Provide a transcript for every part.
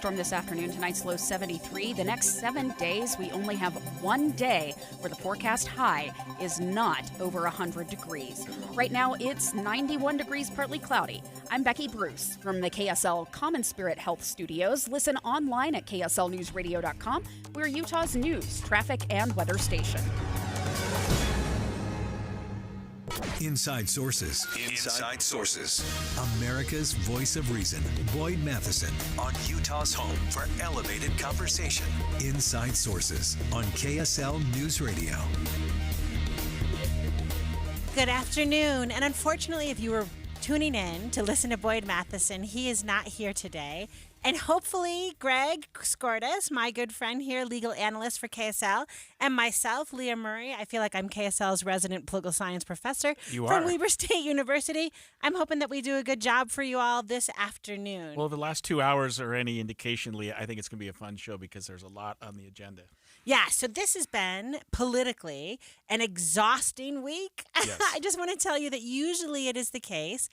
thunderstorm this afternoon. Tonight's low 73. The next 7 days, we only have one day where the forecast high is not over 100 degrees. Right now, it's 91 degrees, partly cloudy. I'm Becky Bruce from the KSL Common Spirit Health Studios. Listen online at kslnewsradio.com. We're Utah's news, traffic, and weather station. Inside Sources. Inside Sources. America's voice of reason. Boyd Matheson on Utah's home for elevated conversation. Inside Sources on KSL News Radio. Good afternoon. And unfortunately, if you were tuning in to listen to Boyd Matheson, he is not here today. And hopefully, Greg Skordas, my good friend here, legal analyst for KSL, and myself, Leah Murray, I feel like I'm KSL's resident political science professor from Weber State University. I'm hoping that we do a good job for you all this afternoon. Well, the last 2 hours are any indication, Leah, I think it's going to be a fun show because there's a lot on the agenda. Yeah, so this has been politically an exhausting week. Yes. I just want to tell you that usually it is the case.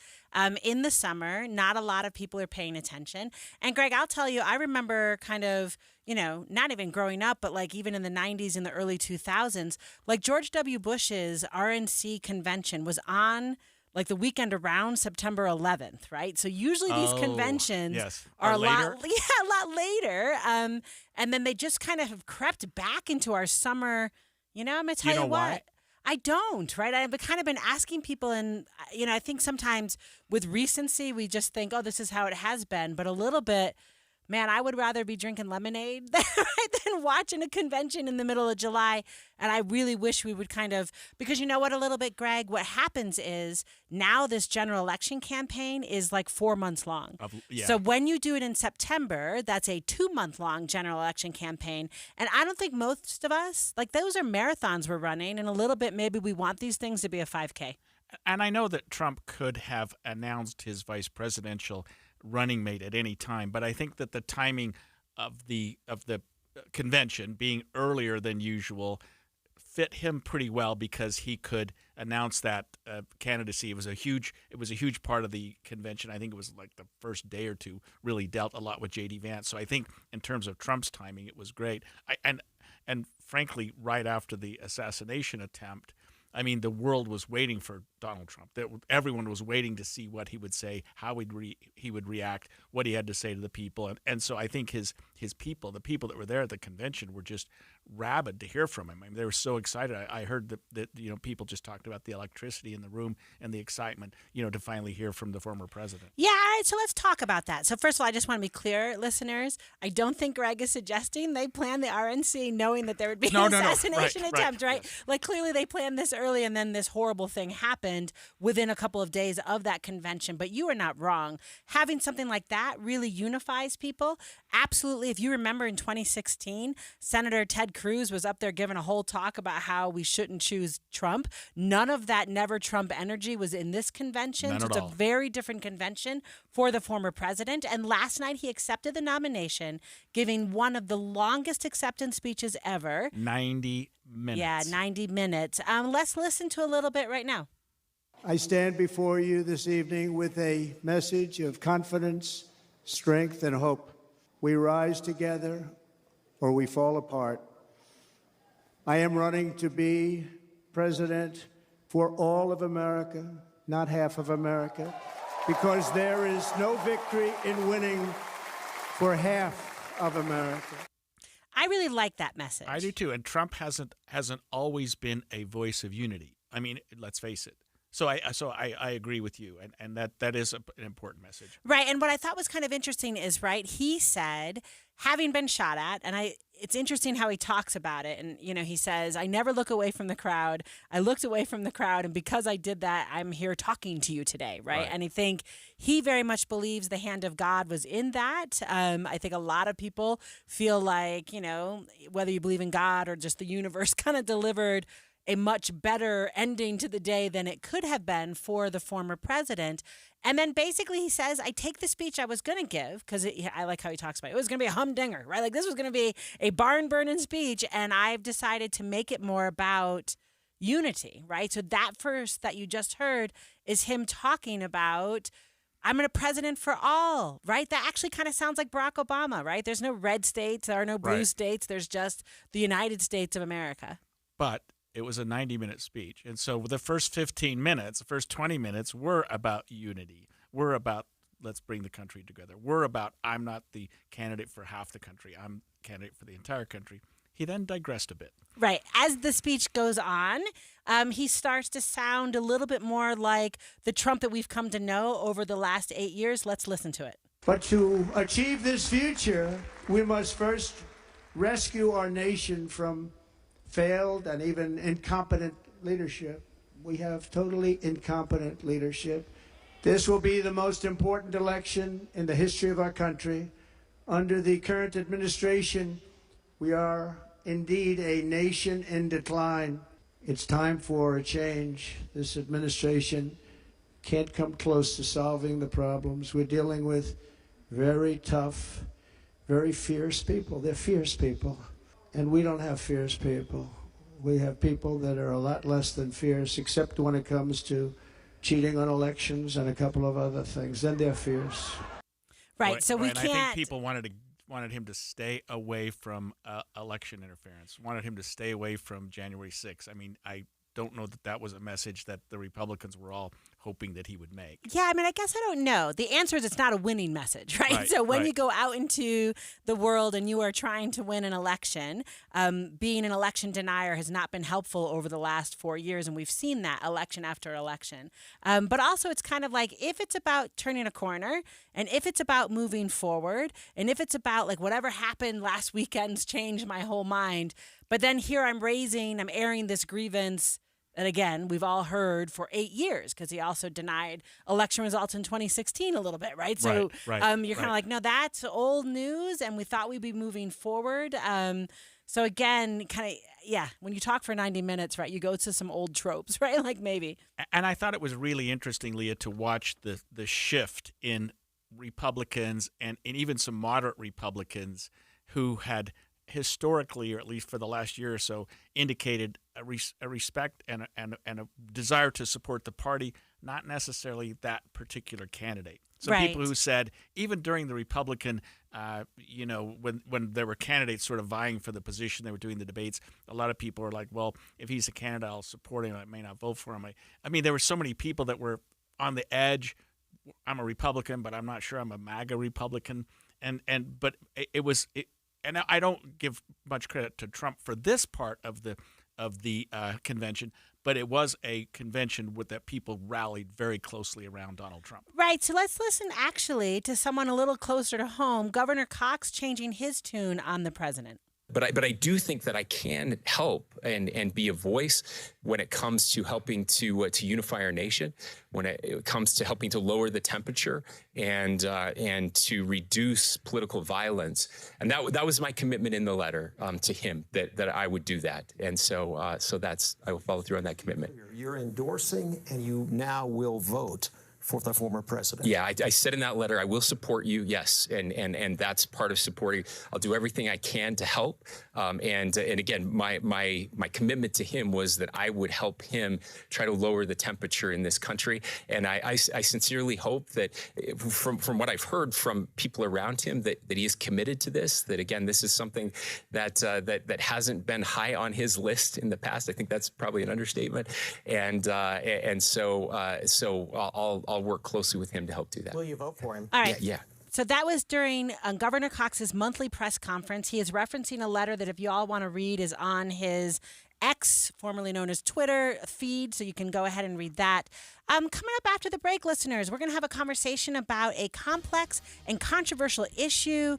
In the summer, not a lot of people are paying attention. And Greg, I'll tell you, I remember kind of, not even growing up, but like even in the 90s and the early 2000s, like George W. Bush's RNC convention was on like the weekend around September 11th, right? So usually these conventions are a lot later. And then they just kind of have crept back into our summer. I'm going to tell you what. Why? I don't, right? I've kind of been asking people, and, I think sometimes with recency, we just think, oh, this is how it has been. But a little bit, man, I would rather be drinking lemonade than watching a convention in the middle of July. And I really wish we would kind of, because you know what, a little bit, Greg, what happens is now this general election campaign is like 4 months long. So when you do it in September, that's a 2-month-long general election campaign. And I don't think most of us, like those are marathons we're running. And a little bit, maybe we want these things to be a 5K. And I know that Trump could have announced his vice presidential running mate at any time, but I think that the timing of the convention being earlier than usual fit him pretty well because he could announce that candidacy. It was a huge part of the convention. I think it was like the first day or two really dealt a lot with J.D. Vance. So I think in terms of Trump's timing, it was great. And frankly, right after the assassination attempt, I mean, the world was waiting for Donald Trump. Everyone was waiting to see what he would say, how he would react, what he had to say to the people. And so I think his people, the people that were there at the convention, were just rabid to hear from him. I mean, they were so excited. I heard that people just talked about the electricity in the room and the excitement, to finally hear from the former president. Yeah, all right, so let's talk about that. So first of all, I just want to be clear, listeners. I don't think Greg is suggesting they planned the RNC knowing that there would be an assassination attempt, right? Yes. Like clearly they planned this early and then this horrible thing happened within a couple of days of that convention. But you are not wrong. Having something like that really unifies people. Absolutely. If you remember in 2016, Senator Ted Cruz was up there giving a whole talk about how we shouldn't choose Trump. None of that never Trump energy was in this convention. None so at it's all. a very different convention for the former president. And last night he accepted the nomination, giving one of the longest acceptance speeches ever. 90 minutes. Yeah, 90 minutes. Let's listen to a little bit right now. I stand before you this evening with a message of confidence, strength, and hope. We rise together or we fall apart. I am running to be president for all of America, not half of America, because there is no victory in winning for half of America. I really like that message. I do too. And Trump hasn't always been a voice of unity. I mean, let's face it. So I agree with you, and that is an important message. Right, and what I thought was kind of interesting is, right, he said, having been shot at, and it's interesting how he talks about it, and, he says, I never look away from the crowd. I looked away from the crowd, and because I did that, I'm here talking to you today, right? And I think he very much believes the hand of God was in that. I think a lot of people feel like, whether you believe in God or just the universe kind of delivered a much better ending to the day than it could have been for the former president. And then basically he says, I take the speech I was going to give, because I like how he talks about it. It was going to be a humdinger, right? Like this was going to be a barn-burning speech, and I've decided to make it more about unity, right? So that first that you just heard is him talking about, I'm a president for all, right? That actually kind of sounds like Barack Obama, right? There's no red states, there are no blue states. There's just the United States of America. But it was a 90-minute speech. And so the first 15 minutes, the first 20 minutes were about unity. We're about let's bring the country together. We're about I'm not the candidate for half the country. I'm candidate for the entire country. He then digressed a bit. Right. As the speech goes on, he starts to sound a little bit more like the Trump that we've come to know over the last 8 years. Let's listen to it. But to achieve this future, we must first rescue our nation from failed and even incompetent leadership. We have totally incompetent leadership. This will be the most important election in the history of our country. Under the current administration, we are indeed a nation in decline. It's time for a change. This administration can't come close to solving the problems. We're dealing with very tough, very fierce people. They're fierce people. And we don't have fierce people. We have people that are a lot less than fierce, except when it comes to cheating on elections and a couple of other things. Then they're fierce. Right, so we and can't... I think people wanted him to stay away from election interference, wanted him to stay away from January 6th. I mean, I don't know that was a message that the Republicans were all hoping that he would make. Yeah, I mean, I guess I don't know. The answer is it's not a winning message, right? So when you go out into the world and you are trying to win an election, being an election denier has not been helpful over the last 4 years, and we've seen that election after election. But also it's kind of like if it's about turning a corner and if it's about moving forward and if it's about like whatever happened last weekend's changed my whole mind, but then here I'm airing this grievance. And again, we've all heard for 8 years because he also denied election results in 2016 a little bit, right? So you're kind of like, no, that's old news, and we thought we'd be moving forward. So again, when you talk for 90 minutes, right, you go to some old tropes, right? Like maybe. And I thought it was really interesting, Leah, to watch the shift in Republicans and even some moderate Republicans who had historically, or at least for the last year or so, indicated a respect and a desire to support the party, not necessarily that particular candidate. So people who said, even during the Republican, when there were candidates sort of vying for the position, they were doing the debates, a lot of people were like, well, if he's a candidate, I'll support him. I may not vote for him. I mean, there were so many people that were on the edge. I'm a Republican, but I'm not sure I'm a MAGA Republican. But it was. And I don't give much credit to Trump for this part of the convention, but it was a convention that people rallied very closely around Donald Trump. Right. So let's listen actually to someone a little closer to home, Governor Cox changing his tune on the president. But I do think that I can help and be a voice when it comes to helping to unify our nation, when it comes to helping to lower the temperature and to reduce political violence. And that was my commitment in the letter to him, that I would do that. And so I will follow through on that commitment. You're endorsing, and you now will vote for the former president. Yeah, I said in that letter, I will support you, yes, and that's part of supporting. I'll do everything I can to help, and again, my commitment to him was that I would help him try to lower the temperature in this country, and I sincerely hope that from what I've heard from people around him that he is committed to this. That again, this is something that hasn't been high on his list in the past. I think that's probably an understatement, and so I'll work closely with him to help do that. Will you vote for him? All right. Yeah. So that was during Governor Cox's monthly press conference. He is referencing a letter that if you all want to read is on his X, formerly known as Twitter, feed, so you can go ahead and read that. Coming up after the break, listeners, we're going to have a conversation about a complex and controversial issue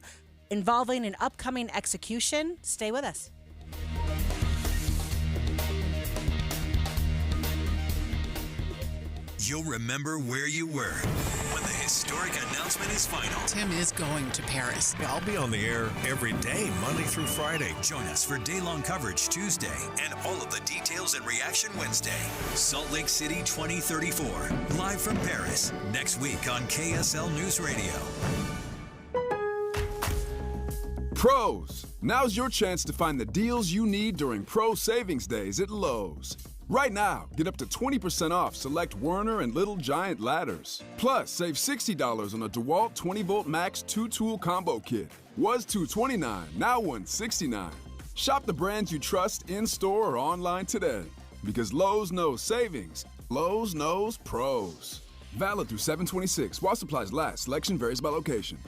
involving an upcoming execution. Stay with us. You'll remember where you were when the historic announcement is final. Tim is going to Paris. I'll be on the air every day, Monday through Friday. Join us for day-long coverage Tuesday and all of the details and reaction Wednesday. Salt Lake City 2034, live from Paris, next week on KSL News Radio. Pros, now's your chance to find the deals you need during Pro Savings Days at Lowe's. Right now, get up to 20% off select Werner and Little Giant ladders. Plus, save $60 on a DeWalt 20-volt Max 2-tool combo kit. Was $229, now $169. Shop the brands you trust in-store or online today. Because Lowe's knows savings. Lowe's knows pros. Valid through 7/26. While supplies last. Selection varies by location.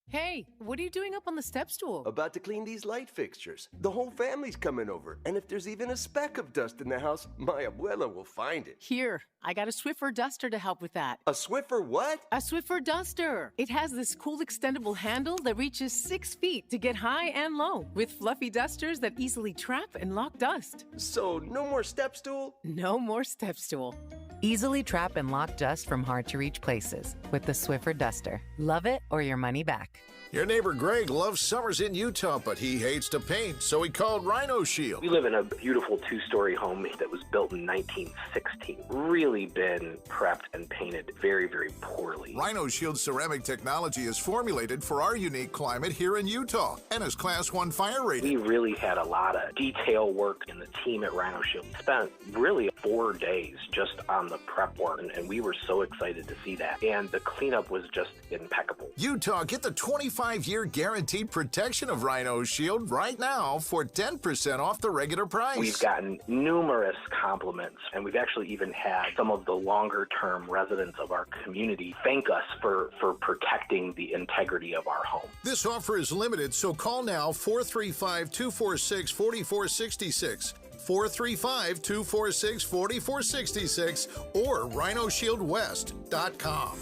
Hey, what are you doing up on the step stool? About to clean these light fixtures. The whole family's coming over, and if there's even a speck of dust in the house, my abuela will find it. Here, I got a Swiffer duster to help with that. A Swiffer what? A Swiffer duster. It has this cool extendable handle that reaches 6 feet to get high and low, with fluffy dusters that easily trap and lock dust. So no more step stool? No more step stool. Easily trap and lock dust from hard-to-reach places with the Swiffer duster. Love it or your money back. Your neighbor Greg loves summers in Utah, but he hates to paint, so he called Rhino Shield. We live in a beautiful 2-story home that was built in 1916. Really been prepped and painted very, very poorly. Rhino Shield ceramic technology is formulated for our unique climate here in Utah and is Class 1 fire rated. We really had a lot of detail work, and the team at Rhino Shield spent really 4 days just on the prep work, and we were so excited to see that. And the cleanup was just impeccable. Utah, get the 25-year guaranteed protection of Rhino Shield right now for 10% off the regular price. We've gotten numerous compliments, and we've actually even had some of the longer-term residents of our community thank us for protecting the integrity of our home. This offer is limited, so call now 435-246-4466. 435-246-4466 or rhinoshieldwest.com.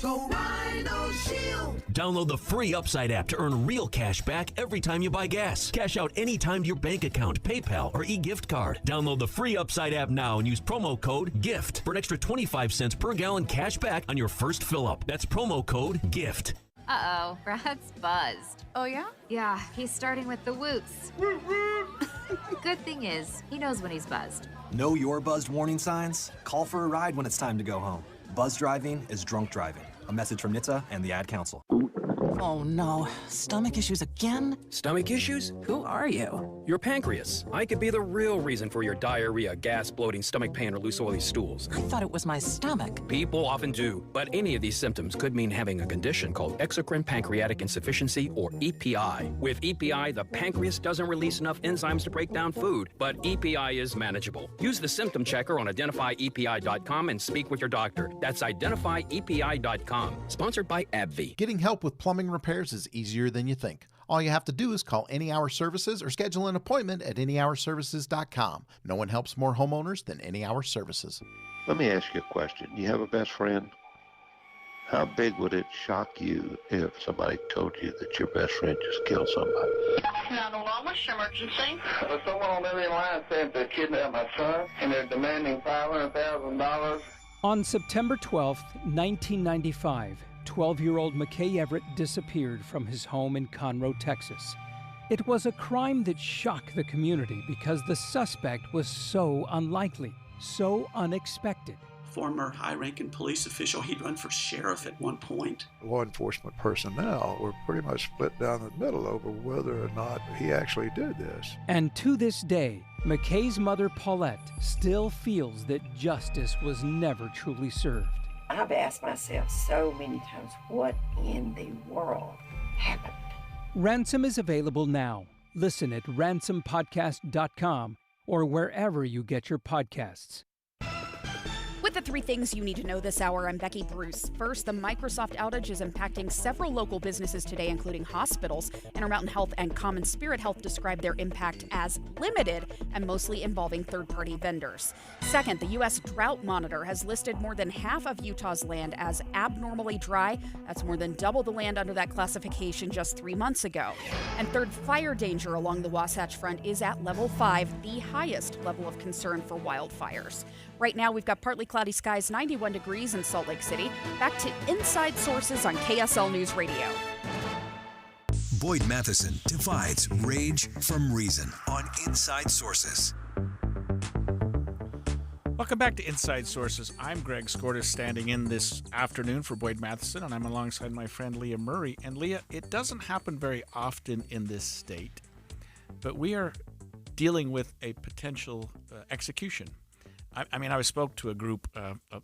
Go Rhino Shield! Download the free Upside app to earn real cash back every time you buy gas. Cash out anytime to your bank account, PayPal, or e-gift card. Download the free Upside app now and use promo code GIFT for an extra 25 cents per gallon cash back on your first fill-up. That's promo code GIFT. Uh-oh, Brad's buzzed. Oh, yeah? Yeah, he's starting with the whoops. Good thing is, he knows when he's buzzed. Know your buzzed warning signs? Call for a ride when it's time to go home. Buzz driving is drunk driving. A message from NHTSA and the Ad Council. Oh no, stomach issues again? Stomach issues? Who are you? Your pancreas. I could be the real reason for your diarrhea, gas, bloating, stomach pain, or loose oily stools. I thought it was my stomach. People often do, but any of these symptoms could mean having a condition called exocrine pancreatic insufficiency, or EPI. With EPI, the pancreas doesn't release enough enzymes to break down food, but EPI is manageable. Use the symptom checker on identifyepi.com and speak with your doctor. That's identifyepi.com. Sponsored by AbbVie. Getting help with plumbing repairs is easier than you think. All you have to do is call Any Hour Services or schedule an appointment at anyhourservices.com. No one helps more homeowners than Any Hour Services. Let me ask you a question. You have a best friend? How big would it shock you if somebody told you that your best friend just killed somebody? 911, what's your emergency? Someone on the other line said they kidnapped my son, and they're demanding $500,000. On September 12th, 1995, 12-year-old McKay Everett disappeared from his home in Conroe, Texas. It was a crime that shocked the community because the suspect was so unlikely, so unexpected. Former high-ranking police official, he'd run for sheriff at one point. Law enforcement personnel were pretty much split down the middle over whether or not he actually did this. And to this day, McKay's mother, Paulette, still feels that justice was never truly served. I've asked myself so many times, what in the world happened? Ransom is available now. Listen at ransompodcast.com or wherever you get your podcasts. With the 3 things you need to know this hour, I'm Becky Bruce. First, the Microsoft outage is impacting several local businesses today, including hospitals. Intermountain Health and Common Spirit Health describe their impact as limited and mostly involving third-party vendors. Second, the U.S. Drought Monitor has listed more than half of Utah's land as abnormally dry. That's more than double the land under that classification just 3 months ago. And third, fire danger along the Wasatch Front is at level 5, the highest level of concern for wildfires. Right now, we've got partly cloudy skies, 91 degrees in Salt Lake City. Back to Inside Sources on KSL News Radio. Boyd Matheson divides rage from reason on Inside Sources. Welcome back to Inside Sources. I'm Greg Skordas, standing in this afternoon for Boyd Matheson, and I'm alongside my friend Leah Murray. And Leah, it doesn't happen very often in this state, but we are dealing with a potential execution. I spoke to a group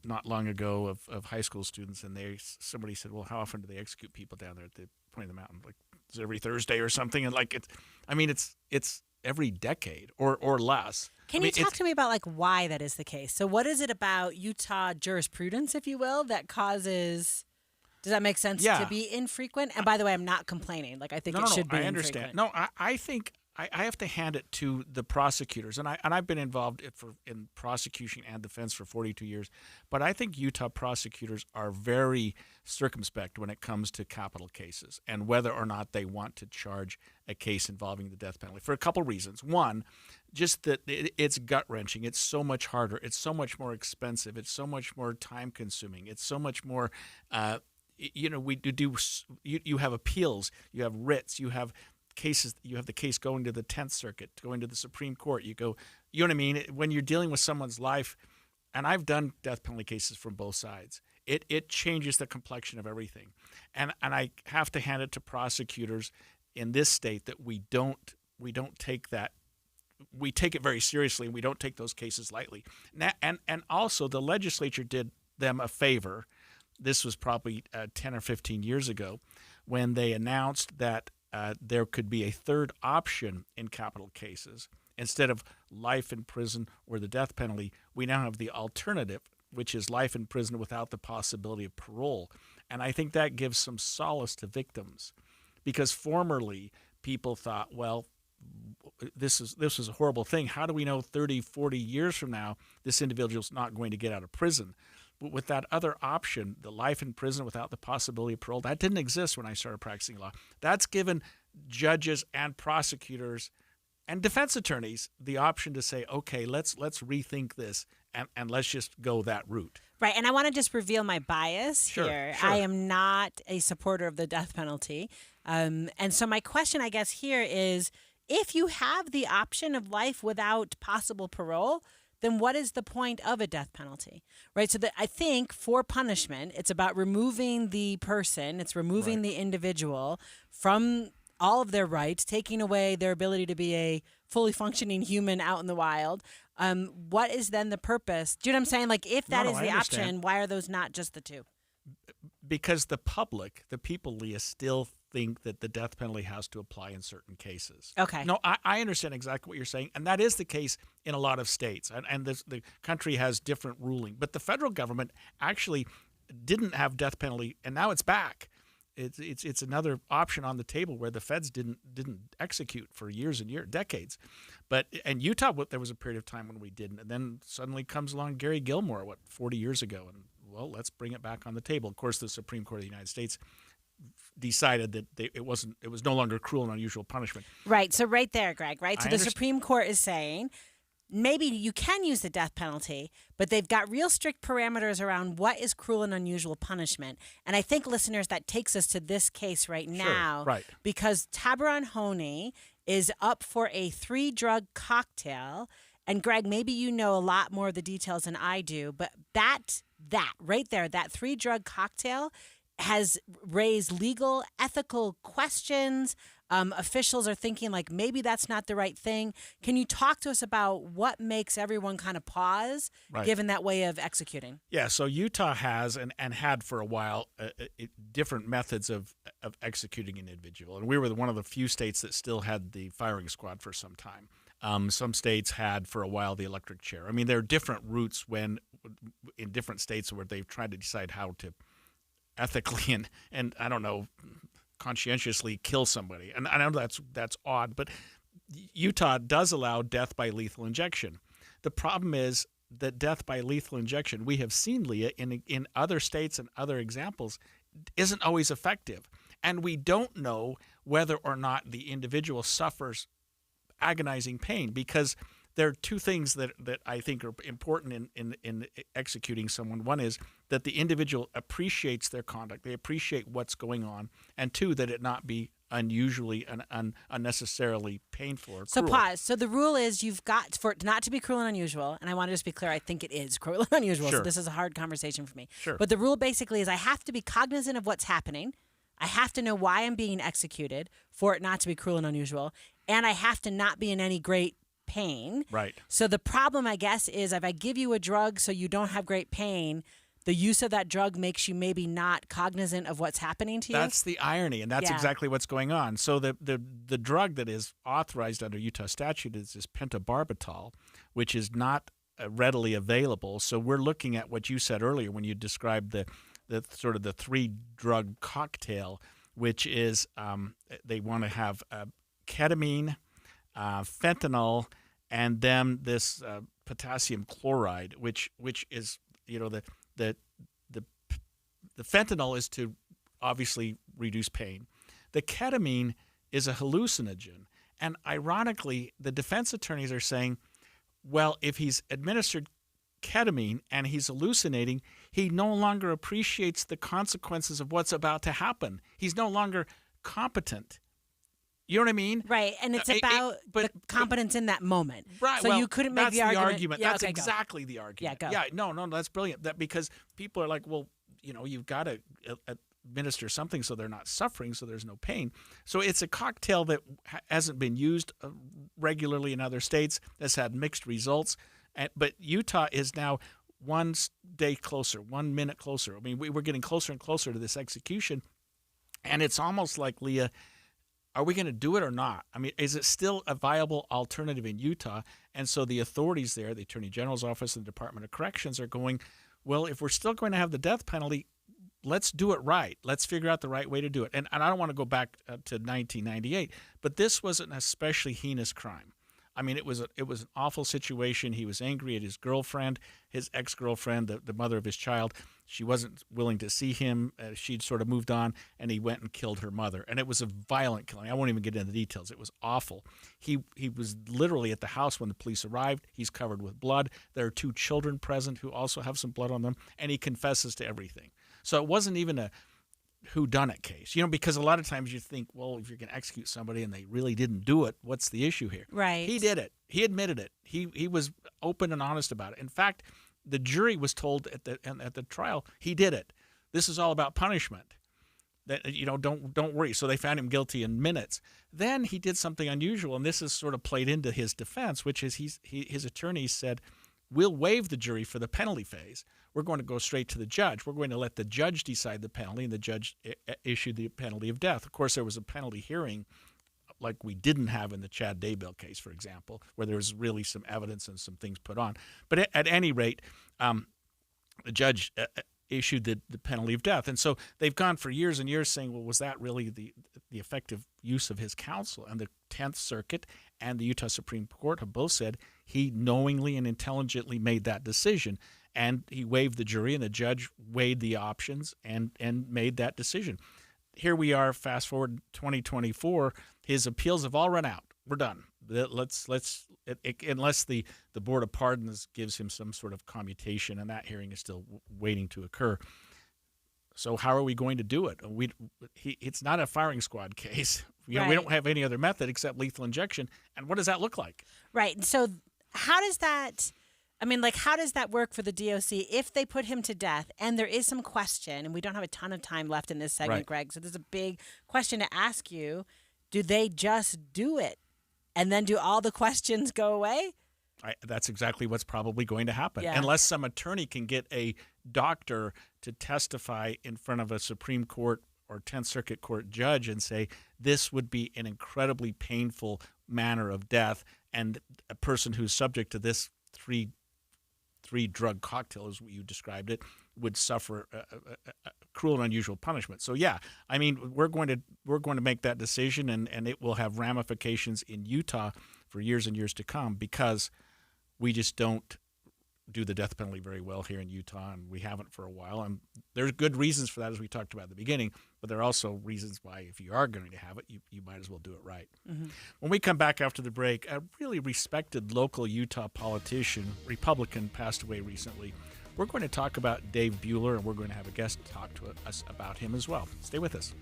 not long ago of high school students, and somebody said, "Well, how often do they execute people down there at the point of the mountain? Like, is it every Thursday or something?" And it's every decade or less. Can you talk to me about why that is the case? So, what is it about Utah jurisprudence, if you will, that causes? Does that make sense to be infrequent? And by the way, I'm not complaining. I think it should be I understand. infrequent. No, I think I have to hand it to the prosecutors, and I've been involved in prosecution and defense for 42 years. But I think Utah prosecutors are very circumspect when it comes to capital cases and whether or not they want to charge a case involving the death penalty for a couple reasons. One, just that it's gut-wrenching. It's so much harder. It's so much more expensive. It's so much more time-consuming. It's so much more. You have appeals. You have writs. You have cases. You have the case going to the 10th Circuit, going to the Supreme Court. You know what I mean? When you're dealing with someone's life, and I've done death penalty cases from both sides, it changes the complexion of everything. And I have to hand it to prosecutors in this state that we don't take that. We take it very seriously, and we don't take those cases lightly. And also, the legislature did them a favor. This was probably 10 or 15 years ago when they announced that there could be a third option in capital cases. Instead of life in prison or the death penalty, we now have the alternative, which is life in prison without the possibility of parole. And I think that gives some solace to victims, because formerly people thought, well, this was a horrible thing. How do we know 30, 40 years from now this individual's not going to get out of prison? But with that other option, the life in prison without the possibility of parole, that didn't exist when I started practicing law. That's given judges and prosecutors and defense attorneys the option to say, okay, let's rethink this and let's just go that route. Right, and I want to just reveal my bias Sure. here. I am not a supporter of the death penalty. And so my question, I guess, here is, if you have the option of life without possible parole, then what is the point of a death penalty, right? So I think for punishment, it's about removing the person, it's removing the individual from all of their rights, taking away their ability to be a fully functioning human out in the wild. What is then the purpose? Do you know what I'm saying? If that is the option, why are those not just the two? Because the public, the people, Leah, still think that the death penalty has to apply in certain cases. Okay. No, I understand exactly what you're saying, and that is the case in a lot of states, and the country has different ruling. But the federal government actually didn't have death penalty, and now it's back. It's another option on the table where the feds didn't execute for years and decades. But in Utah, there was a period of time when we didn't, and then suddenly comes along Gary Gilmore, 40 years ago, and well, let's bring it back on the table. Of course, the Supreme Court of the United States decided that it was no longer cruel and unusual punishment. Right. So right there, Greg, right? So the Supreme Court is saying maybe you can use the death penalty, but they've got real strict parameters around what is cruel and unusual punishment. And I think, listeners, that takes us to this case right now. Sure, right. Because Tabaron Honey is up for a 3-drug cocktail. And Greg, maybe you know a lot more of the details than I do, but that right there, that 3-drug cocktail has raised legal, ethical questions. Officials are thinking maybe that's not the right thing. Can you talk to us about what makes everyone kind of pause, given that way of executing? Yeah, so Utah has and had for a while different methods of executing an individual. And we were one of the few states that still had the firing squad for some time. Some states had for a while the electric chair. I mean, there are different routes in different states where they've tried to decide how to ethically and I don't know, conscientiously kill somebody. And I know that's odd, but Utah does allow death by lethal injection. The problem is that death by lethal injection, we have seen, Leah, in other states and other examples, isn't always effective. And we don't know whether or not the individual suffers agonizing pain, because there are two things that I think are important in executing someone. One is that the individual appreciates their conduct. They appreciate what's going on. And two, that it not be unusually and unnecessarily painful or so cruel. Pause. So the rule is you've got, for it not to be cruel and unusual, and I want to just be clear, I think it is cruel and unusual, Sure. so this is a hard conversation for me. Sure. But the rule basically is I have to be cognizant of what's happening. I have to know why I'm being executed for it not to be cruel and unusual. And I have to not be in any great pain. Right. So the problem, I guess, is if I give you a drug so you don't have great pain, the use of that drug makes you maybe not cognizant of what's happening to you. That's the irony, and that's exactly what's going on. So the drug that is authorized under Utah statute is this pentobarbital, which is not readily available. So we're looking at what you said earlier when you described the sort of the 3-drug cocktail, which is they want to have ketamine, fentanyl, and then this potassium chloride, which is the fentanyl is to obviously reduce pain. The ketamine is a hallucinogen, and ironically, the defense attorneys are saying, well, if he's administered ketamine and he's hallucinating, he no longer appreciates the consequences of what's about to happen. He's no longer competent. You know what I mean? Right, and it's about the competence in that moment. Right. So well, you couldn't make that's the argument. That's okay, exactly the argument. Yeah, go. Yeah, no, that's brilliant. That because people are like, well, you've got to administer something so they're not suffering, so there's no pain. So it's a cocktail that hasn't been used regularly in other states. Has had mixed results, but Utah is now 1 day closer, 1 minute closer. I mean, we're getting closer and closer to this execution, and it's almost like, Leah, are we going to do it or not? I mean, is it still a viable alternative in Utah? And so the authorities there, the Attorney General's office and the Department of Corrections, are going, well, if we're still going to have the death penalty, let's do it right. Let's figure out the right way to do it. And I don't want to go back to 1998, but this was an especially heinous crime. I mean, it was an awful situation. He was angry at his girlfriend, his ex-girlfriend, the mother of his child. She wasn't willing to see him. She'd sort of moved on, and he went and killed her mother. And it was a violent killing. I won't even get into the details. It was awful. He was literally at the house when the police arrived. He's covered with blood. There are 2 children present who also have some blood on them, and he confesses to everything. So it wasn't even a whodunit case, because a lot of times you think, well, if you're going to execute somebody and they really didn't do it, what's the issue here? Right. He did it. He admitted it. He was open and honest about it. In fact, the jury was told at the trial he did it. This is all about punishment. That don't worry. So they found him guilty in minutes. Then he did something unusual, and this is sort of played into his defense, which is his attorney said, we'll waive the jury for the penalty phase. We're going to go straight to the judge. We're going to let the judge decide the penalty, and the judge issued the penalty of death. Of course, there was a penalty hearing like we didn't have in the Chad Daybell case, for example, where there was really some evidence and some things put on. But at any rate, the judge issued the penalty of death. And so they've gone for years and years saying, well, was that really the effective use of his counsel? And the 10th Circuit and the Utah Supreme Court have both said he knowingly and intelligently made that decision. And he waived the jury, and the judge weighed the options and made that decision. Here we are, fast forward 2024. His appeals have all run out. We're done. Unless the Board of Pardons gives him some sort of commutation, and that hearing is still waiting to occur. So how are we going to do it? It's not a firing squad case. Right. We don't have any other method except lethal injection. And what does that look like? Right. So how does that work for the DOC if they put him to death? And there is some question, and we don't have a ton of time left in this segment, right, Greg, so there's a big question to ask you. Do they just do it? And then do all the questions go away? That's exactly what's probably going to happen. Yeah. Unless some attorney can get a doctor to testify in front of a Supreme Court or 10th Circuit Court judge and say, this would be an incredibly painful manner of death, and a person who's subject to this three-drug cocktail, as you described it, would suffer a cruel and unusual punishment. So yeah, I mean, we're going to make that decision, and it will have ramifications in Utah for years and years to come, because we just don't do the death penalty very well here in Utah, and we haven't for a while. And there's good reasons for that, as we talked about at the beginning, but there are also reasons why, if you are going to have it, you might as well do it right. Mm-hmm. When we come back after the break, a really respected local Utah politician, Republican, passed away recently. We're going to talk about Dave Bueller, and we're going to have a guest talk to us about him as well. Stay with us.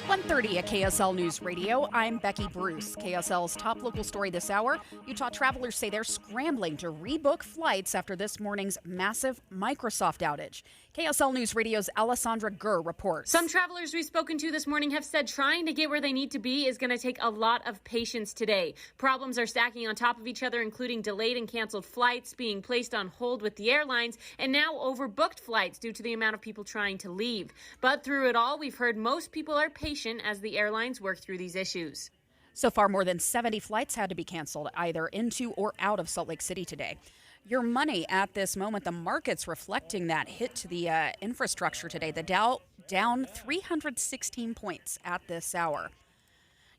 1:30 1:30 at KSL News Radio. I'm Becky Bruce. KSL's top local story this hour. Utah travelers say they're scrambling to rebook flights after this morning's massive Microsoft outage. KSL News Radio's Alessandra Gurr reports. Some travelers we've spoken to this morning have said trying to get where they need to be is going to take a lot of patience today. Problems are stacking on top of each other, including delayed and canceled flights, being placed on hold with the airlines, and now overbooked flights due to the amount of people trying to leave. But through it all, we've heard most people are patient as the airlines work through these issues. So far, more than 70 flights had to be canceled, either into or out of Salt Lake City today. Your money at this moment, the market's reflecting that hit to the infrastructure today. The Dow down 316 points at this hour.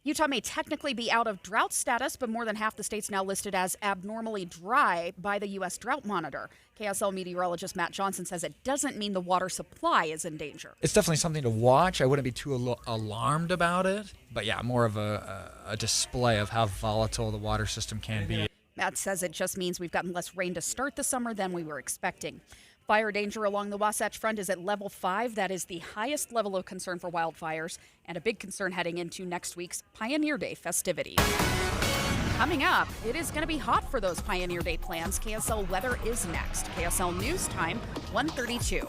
Utah may technically be out of drought status, but more than half the state's now listed as abnormally dry by the U.S. Drought Monitor. KSL meteorologist Matt Johnson says it doesn't mean the water supply is in danger. It's definitely something to watch. I wouldn't be too alarmed about it. But yeah, more of a display of how volatile the water system can be. Matt says it just means we've gotten less rain to start the summer than we were expecting. Fire danger along the Wasatch Front is at level 5. That is the highest level of concern for wildfires and a big concern heading into next week's Pioneer Day festivities. Coming up, it is going to be hot for those Pioneer Day plans. KSL weather is next. KSL News Time, 1:32.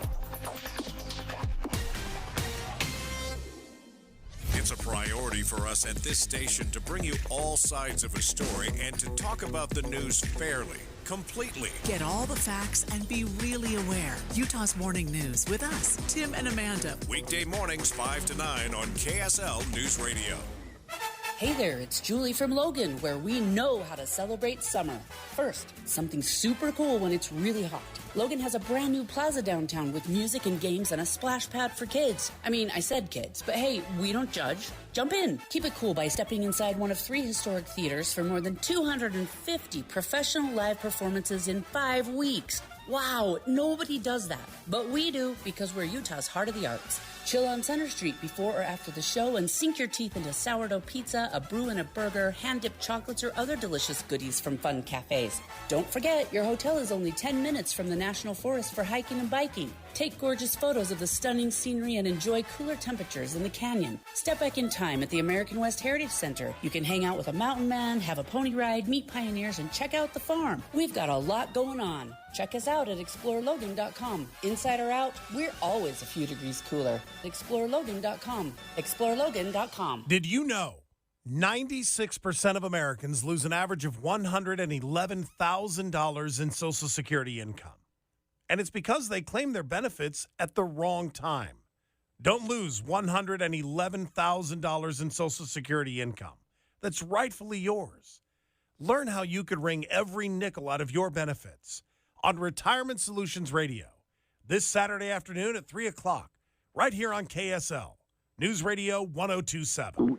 It's a priority for us at this station to bring you all sides of a story and to talk about the news fairly, completely. Get all the facts and be really aware. Utah's Morning News with us, Tim and Amanda. Weekday mornings 5 to 9 on KSL News Radio. Hey there, it's Julie from Logan, where we know how to celebrate summer. First, something super cool when it's really hot. Logan has a brand new plaza downtown with music and games and a splash pad for kids. I mean, I said kids, but hey, we don't judge. Jump in. Keep it cool by stepping inside one of 3 historic theaters for more than 250 professional live performances in 5 weeks. Wow, nobody does that. But we do, because we're Utah's heart of the arts. Chill on Center Street before or after the show and sink your teeth into sourdough pizza, a brew and a burger, hand-dipped chocolates, or other delicious goodies from fun cafes. Don't forget, your hotel is only 10 minutes from the National Forest for hiking and biking. Take gorgeous photos of the stunning scenery and enjoy cooler temperatures in the canyon. Step back in time at the American West Heritage Center. You can hang out with a mountain man, have a pony ride, meet pioneers, and check out the farm. We've got a lot going on. Check us out at ExploreLogan.com. Inside or out, we're always a few degrees cooler. ExploreLogan.com. ExploreLogan.com. Did you know 96% of Americans lose an average of $111,000 in Social Security income? And it's because they claim their benefits at the wrong time. Don't lose $111,000 in Social Security income that's rightfully yours. Learn how you could wring every nickel out of your benefits on Retirement Solutions Radio this Saturday afternoon at 3 o'clock, right here on KSL, News Radio 102.7.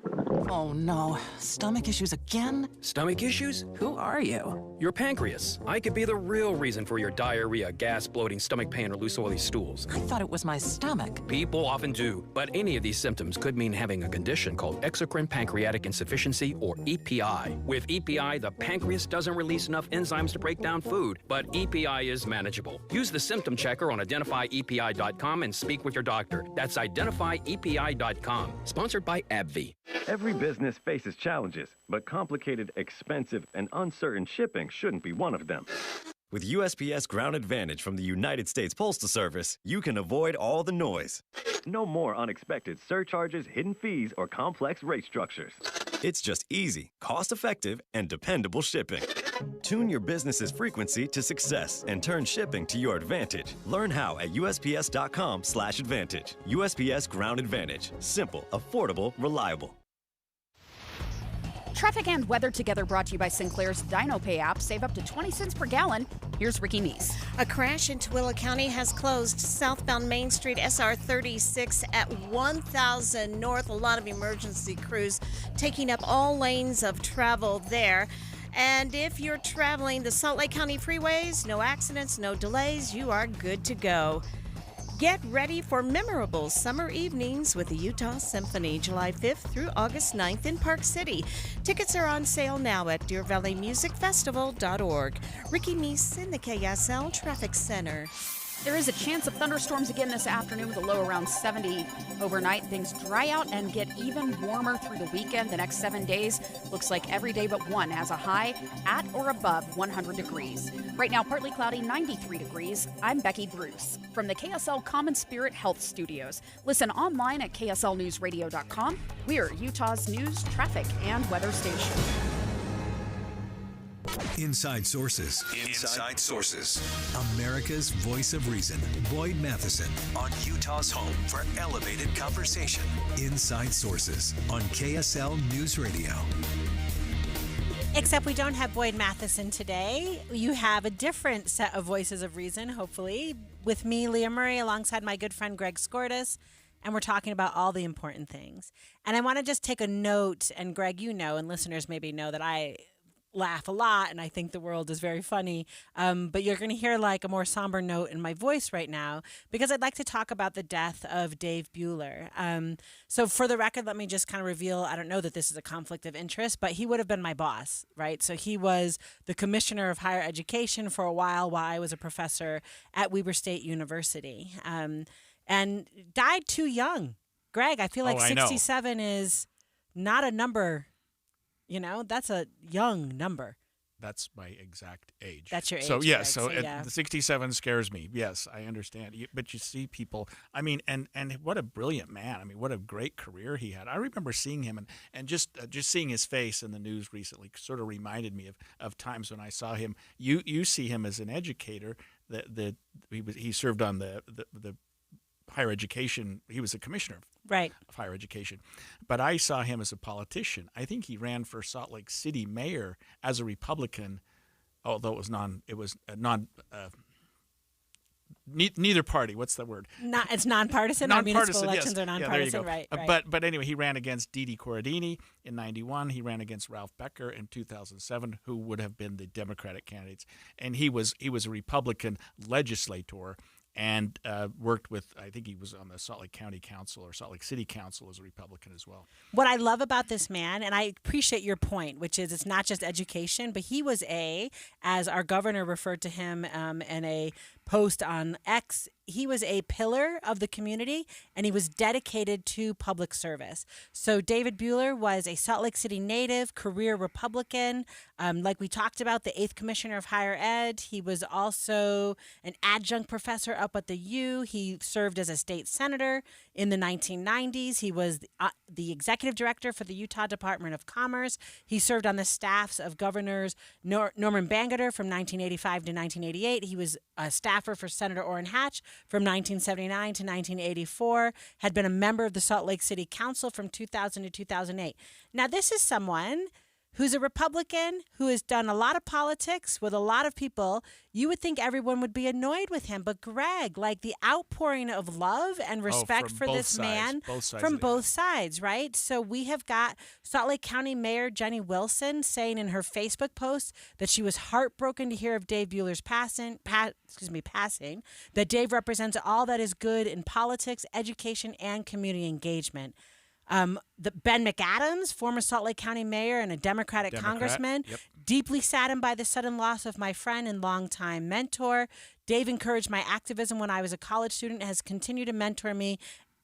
Oh no, stomach issues again? Stomach issues? Who are you? Your pancreas. I could be the real reason for your diarrhea, gas, bloating, stomach pain, or loose oily stools. I thought it was my stomach. People often do, but any of these symptoms could mean having a condition called exocrine pancreatic insufficiency, or EPI. With EPI, the pancreas doesn't release enough enzymes to break down food, but EPI is manageable. Use the symptom checker on identifyepi.com and speak with your doctor. That's identifyepi.com. Sponsored by AbbVie. Every business faces challenges, but complicated, expensive, and uncertain shipping shouldn't be one of them. With USPS Ground Advantage from the United States Postal Service, you can avoid all the noise. No more unexpected surcharges, hidden fees, or complex rate structures. It's just easy, cost-effective, and dependable shipping. Tune your business's frequency to success and turn shipping to your advantage. Learn how at USPS.com/advantage. USPS Ground Advantage. Simple, affordable, reliable. Traffic and weather together brought to you by Sinclair's DinoPay app. Save up to 20 cents per gallon. Here's Ricky Neese. A crash in Tooele County has closed southbound Main Street SR 36 at 1000 North. A lot of emergency crews taking up all lanes of travel there. And if you're traveling the Salt Lake County freeways, no accidents, no delays, you are good to go. Get ready for memorable summer evenings with the Utah Symphony, July 5th through August 9th in Park City. Tickets are on sale now at DeerValleyMusicFestival.org. Ricky Neese in the KSL Traffic Center. There is a chance of thunderstorms again this afternoon with a low around 70 overnight. Things dry out and get even warmer through the weekend. The next 7 days looks like every day but one has a high at or above 100 degrees. Right now, partly cloudy, 93 degrees. I'm Becky Bruce from the KSL Common Spirit Health Studios. Listen online at kslnewsradio.com. We're Utah's news, traffic, and weather station. Inside Sources. Inside Sources. America's voice of reason. Boyd Matheson on Utah's home for elevated conversation. Inside Sources on KSL News Radio. Except we don't have Boyd Matheson today. You have a different set of voices of reason, hopefully, with me, Leah Murray, alongside my good friend Greg Skordas, and we're talking about all the important things. And I want to just take a note, and Greg, you know, and listeners maybe know that I laugh a lot, and I think the world is very funny. But you're going to hear like a more somber note in my voice right now because I'd like to talk about the death of Dave Buer. So for the record, let me just kind of reveal, I don't know that this is a conflict of interest, but he would have been my boss, right? So he was the commissioner of higher education for a while I was a professor at Weber State University, and died too young. Greg, I feel like 67 is not a number. You know, that's a young number. That's my exact age. That's your age. So, yes, Greg, the 67 scares me. Yes, I understand. But you see people, I mean, and what a brilliant man. I mean, what a great career he had. I remember seeing him and just seeing his face in the news recently sort of reminded me of times when I saw him. You see him as an educator. He served on the higher education. He was a commissioner of higher education, but I saw him as a politician. I think he ran for Salt Lake City mayor as a Republican, although neither party. What's the word? It's nonpartisan. Our municipal elections are nonpartisan, right? But anyway, he ran against Didi Corradini in '91. He ran against Ralph Becker in 2007, who would have been the Democratic candidates, and he was a Republican legislator. And worked with, I think he was on the Salt Lake County Council or Salt Lake City Council as a Republican as well. What I love about this man, and I appreciate your point, which is it's not just education, but he was as our governor referred to him in a post on X, he was a pillar of the community and he was dedicated to public service. So David Buer was a Salt Lake City native, career Republican. Like we talked about, the 8th Commissioner of Higher Ed. He was also an adjunct professor up at the U. He served as a state senator in the 1990s. He was the executive director for the Utah Department of Commerce. He served on the staffs of Governors Norman Bangerter from 1985 to 1988. He was a staffer for Senator Orrin Hatch from 1979 to 1984, had been a member of the Salt Lake City Council from 2000 to 2008. Now, this is someone who's a Republican, who has done a lot of politics with a lot of people. You would think everyone would be annoyed with him. But Greg, like the outpouring of love and respect for this man from both sides, right? So we have got Salt Lake County Mayor Jenny Wilson saying in her Facebook post that she was heartbroken to hear of Dave Buer's passing, that Dave represents all that is good in politics, education, and community engagement. Ben McAdams, former Salt Lake County mayor and a Democrat congressman, deeply saddened by the sudden loss of my friend and longtime mentor. Dave encouraged my activism when I was a college student and has continued to mentor me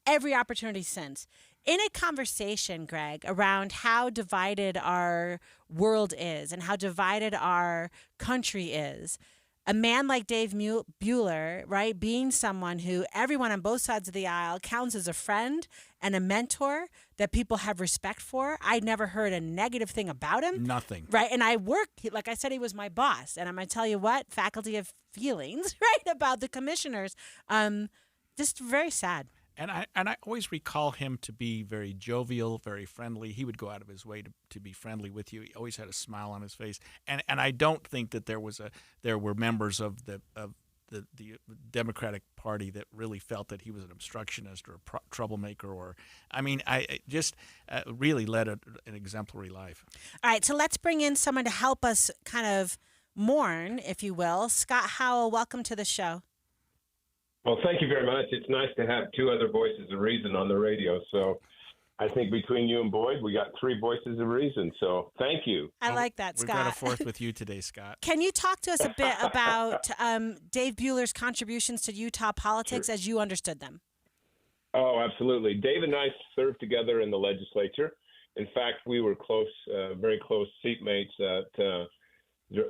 every opportunity since. In a conversation, Greg, around how divided our world is and how divided our country is, a man like Dave Buer, right, being someone who everyone on both sides of the aisle counts as a friend and a mentor that people have respect for. I never heard a negative thing about him. Nothing. Right, and like I said, he was my boss. And I'm going to tell you what, faculty have feelings, right, about the commissioners. Just very sad. And I always recall him to be very jovial, very friendly. He would go out of his way to be friendly with you. He always had a smile on his face. And I don't think that there were members of the Democratic Party that really felt that he was an obstructionist or a troublemaker. I just really led an exemplary life. All right, so let's bring in someone to help us kind of mourn, if you will. Scott Howell, welcome to the show. Well, thank you very much. It's nice to have two other voices of reason on the radio. So I think between you and Boyd, we got 3 voices of reason. So thank you. I like that, We've Scott. got a 4th with you today, Scott. Can you talk to us a bit about Dave Bueller's contributions to Utah politics as you understood them? Oh, absolutely. Dave and I served together in the legislature. In fact, we were close, very close seatmates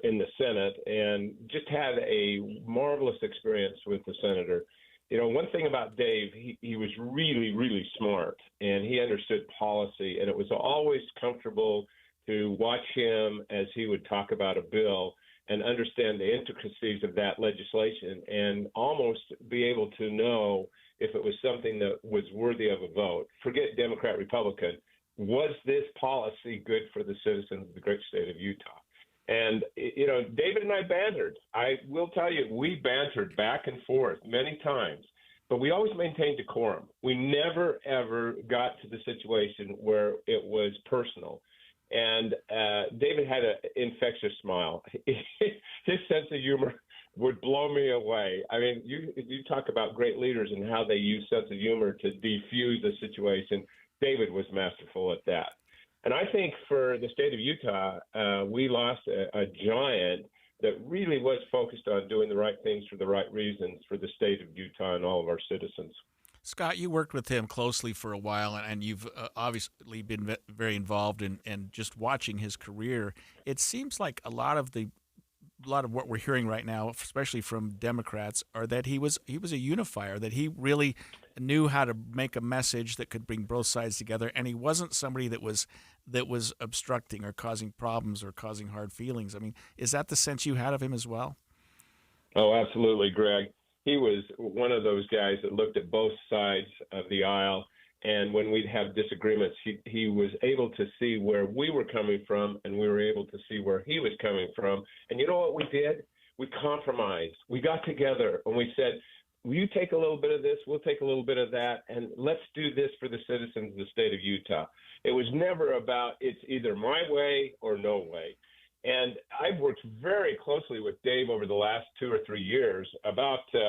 in the Senate, and just had a marvelous experience with the senator. You know, one thing about Dave, he was really, really smart, and he understood policy, and it was always comfortable to watch him as he would talk about a bill and understand the intricacies of that legislation and almost be able to know if it was something that was worthy of a vote. Forget Democrat, Republican. Was this policy good for the citizens of the great state of Utah? And, you know, David and I bantered. I will tell you, we bantered back and forth many times, but we always maintained decorum. We never, ever got to the situation where it was personal. And David had an infectious smile. His sense of humor would blow me away. I mean, you talk about great leaders and how they use sense of humor to defuse a situation. David was masterful at that. And I think for the state of Utah, we lost a giant that really was focused on doing the right things for the right reasons for the state of Utah and all of our citizens. Scott, you worked with him closely for a while, and you've obviously been very involved in just watching his career. It seems like a lot of what we're hearing right now, especially from Democrats, are that he was a unifier, that he really knew how to make a message that could bring both sides together, and he wasn't somebody that was obstructing or causing problems or causing hard feelings. I mean, is that the sense you had of him as well? Oh, absolutely, Greg. He was one of those guys that looked at both sides of the aisle, and when we'd have disagreements, he was able to see where we were coming from, and we were able to see where he was coming from. And you know what we did? We compromised. We got together, and we said, will you take a little bit of this? We'll take a little bit of that, and let's do this for the citizens of the state of Utah. It was never about it's either my way or no way. And I've worked very closely with Dave over the last 2 or 3 years. About, 2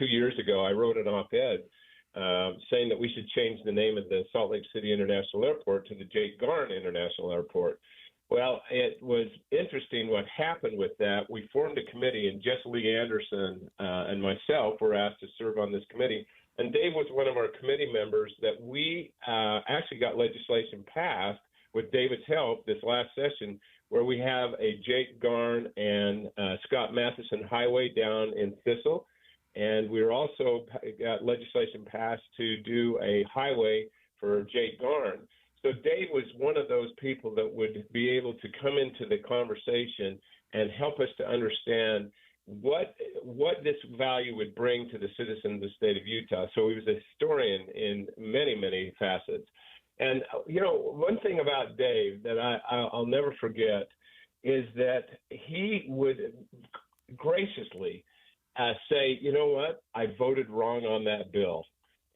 years ago, I wrote an op-ed saying that we should change the name of the Salt Lake City International Airport to the Jake Garn International Airport. Well, it was interesting what happened with that. We formed a committee, and Jess Lee Anderson and myself were asked to serve on this committee. And Dave was one of our committee members that we actually got legislation passed with David's help this last session, where we have a Jake Garn and Scott Matheson highway down in Thistle. And we also got legislation passed to do a highway for Jake Garn. So Dave was one of those people that would be able to come into the conversation and help us to understand what this value would bring to the citizens of the state of Utah. So he was a historian in many, many facets. And, you know, one thing about Dave that I'll never forget is that he would graciously say, you know what, I voted wrong on that bill.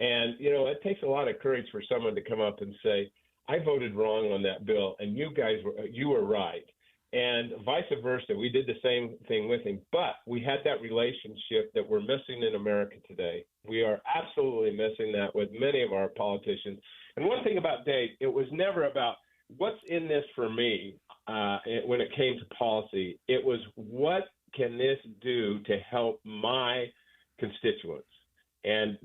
And, you know, it takes a lot of courage for someone to come up and say, I voted wrong on that bill, and you were right. And vice versa, we did the same thing with him. But we had that relationship that we're missing in America today. We are absolutely missing that with many of our politicians. And one thing about Dave, it was never about what's in this for me when it came to policy. It was what can this do to help my constituents? And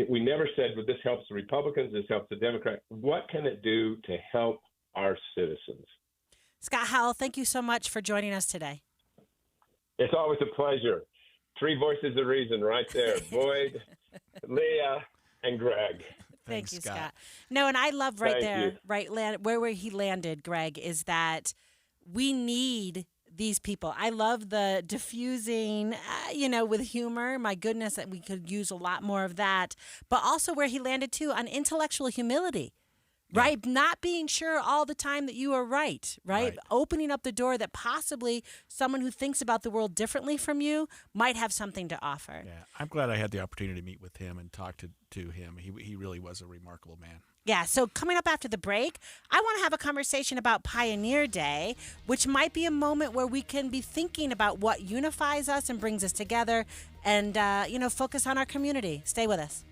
we never said, well, this helps the Republicans, this helps the Democrats. What can it do to help our citizens? Scott Howell, thank you so much for joining us today. It's always a pleasure. 3 voices of reason right there. Boyd, Leah, and Greg. Thank you, Scott. No, and I love where he landed, Greg, is that we need these people. I love the diffusing, with humor. My goodness, that we could use a lot more of that. But also where he landed, too, on intellectual humility, right? Not being sure all the time that you are right? Opening up the door that possibly someone who thinks about the world differently from you might have something to offer. Yeah, I'm glad I had the opportunity to meet with him and talk to him. He really was a remarkable man. Yeah, so coming up after the break, I want to have a conversation about Pioneer Day, which might be a moment where we can be thinking about what unifies us and brings us together and, focus on our community. Stay with us.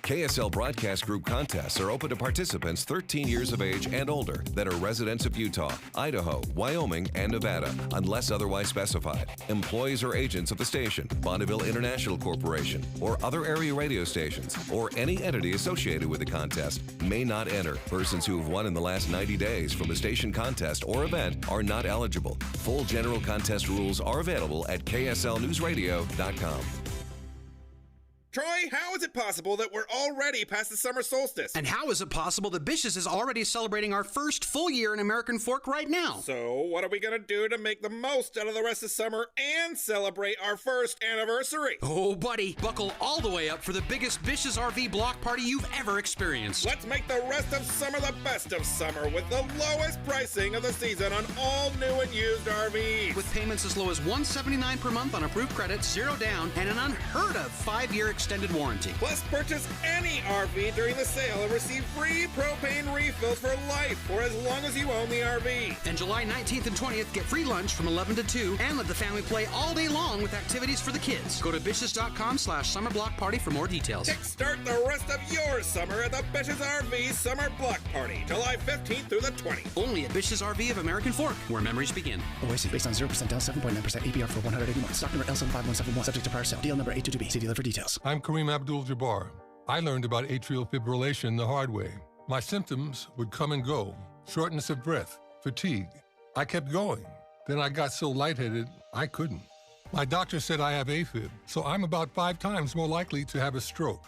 KSL Broadcast Group contests are open to participants 13 years of age and older that are residents of Utah, Idaho, Wyoming, and Nevada, unless otherwise specified. Employees or agents of the station, Bonneville International Corporation, or other area radio stations, or any entity associated with the contest may not enter. Persons who have won in the last 90 days from a station contest or event are not eligible. Full general contest rules are available at kslnewsradio.com. Troy, how is it possible that we're already past the summer solstice? And how is it possible that Bish's is already celebrating our first full year in American Fork right now? So, what are we going to do to make the most out of the rest of summer and celebrate our first anniversary? Oh, buddy, buckle all the way up for the biggest Bish's RV block party you've ever experienced. Let's make the rest of summer the best of summer with the lowest pricing of the season on all new and used RVs. With payments as low as $179 per month on approved credit, 0 down, and an unheard of 5-year extended warranty. Plus, purchase any RV during the sale and receive free propane refills for life for as long as you own the RV. And July 19th and 20th, get free lunch from 11 to 2 and let the family play all day long with activities for the kids. Go to Bish's.com/summerblock party for more details. Kickstart the rest of your summer at the Bish's RV Summer Block Party, July 15th through the 20th. Only at Bish's RV of American Fork, where memories begin. OAC based on 0% down, 7.9% APR for 180 months. Stock number L75171, subject to prior sale. Deal number 822B. See dealer for details. I'm Kareem Abdul-Jabbar. I learned about atrial fibrillation the hard way. My symptoms would come and go. Shortness of breath, fatigue. I kept going. Then I got so lightheaded, I couldn't. My doctor said I have AFib, so I'm about 5 times more likely to have a stroke.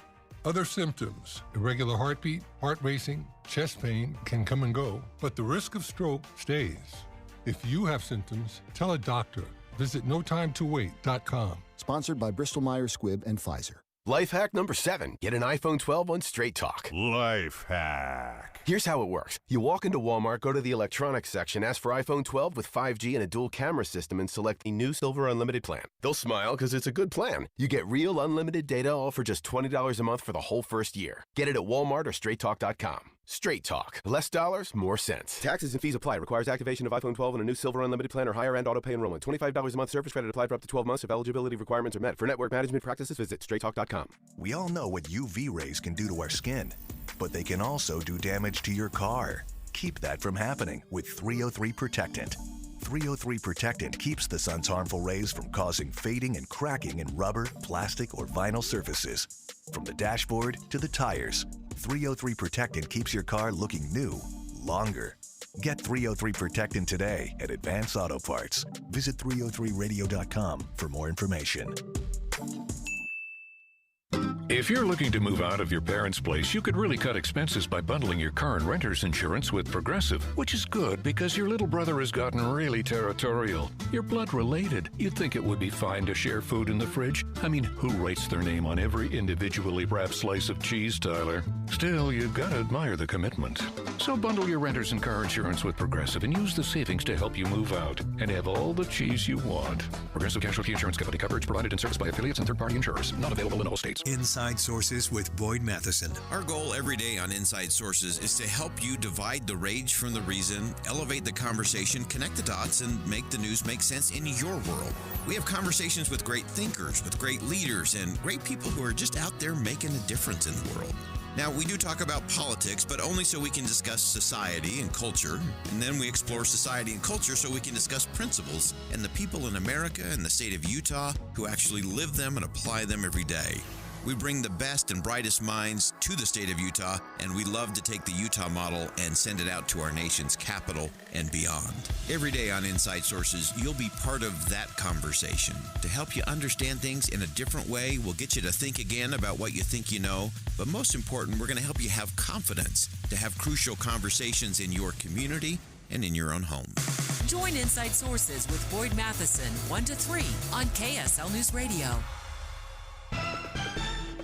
Other symptoms, irregular heartbeat, heart racing, chest pain can come and go, but the risk of stroke stays. If you have symptoms, tell a doctor. Visit notimetowait.com. Sponsored by Bristol-Myers Squibb and Pfizer. Life hack number 7. Get an iPhone 12 on Straight Talk. Life hack. Here's how it works. You walk into Walmart, go to the electronics section, ask for iPhone 12 with 5G and a dual camera system, and select the new Silver Unlimited plan. They'll smile because it's a good plan. You get real unlimited data all for just $20 a month for the whole first year. Get it at Walmart or StraightTalk.com. Straight Talk. Less dollars, more sense. Taxes and fees apply. Requires activation of iPhone 12 and a new Silver Unlimited plan or higher end auto pay enrollment. $25 a month service credit applied for up to 12 months if eligibility requirements are met. For network management practices, visit StraightTalk.com. We all know what UV rays can do to our skin, but they can also do damage to your car. Keep that from happening with 303 Protectant. 303 Protectant keeps the sun's harmful rays from causing fading and cracking in rubber, plastic, or vinyl surfaces. From the dashboard to the tires, 303 Protectant keeps your car looking new longer. Get 303 Protectant today at Advance Auto Parts. Visit 303radio.com for more information. If you're looking to move out of your parents' place, you could really cut expenses by bundling your car and renter's insurance with Progressive, which is good because your little brother has gotten really territorial. You're blood related. You'd think it would be fine to share food in the fridge. I mean, who writes their name on every individually wrapped slice of cheese, Tyler? Still, you've got to admire the commitment. So bundle your renter's and car insurance with Progressive and use the savings to help you move out and have all the cheese you want. Progressive Casualty Insurance Company coverage provided and serviced by affiliates and third-party insurers. Not available in all states. Inside Sources with Boyd Matheson. Our goal every day on Inside Sources is to help you divide the rage from the reason, elevate the conversation, connect the dots, and make the news make sense in your world. We have conversations with great thinkers, with great leaders, and great people who are just out there making a difference in the world. Now, we do talk about politics, but only so we can discuss society and culture. And then we explore society and culture so we can discuss principles and the people in America and the state of Utah who actually live them and apply them every day. We bring the best and brightest minds to the state of Utah, and we love to take the Utah model and send it out to our nation's capital and beyond. Every day on Inside Sources, you'll be part of that conversation. To help you understand things in a different way, we'll get you to think again about what you think you know. But most important, we're going to help you have confidence to have crucial conversations in your community and in your own home. Join Inside Sources with Boyd Matheson, 1 to 3 on KSL News Radio.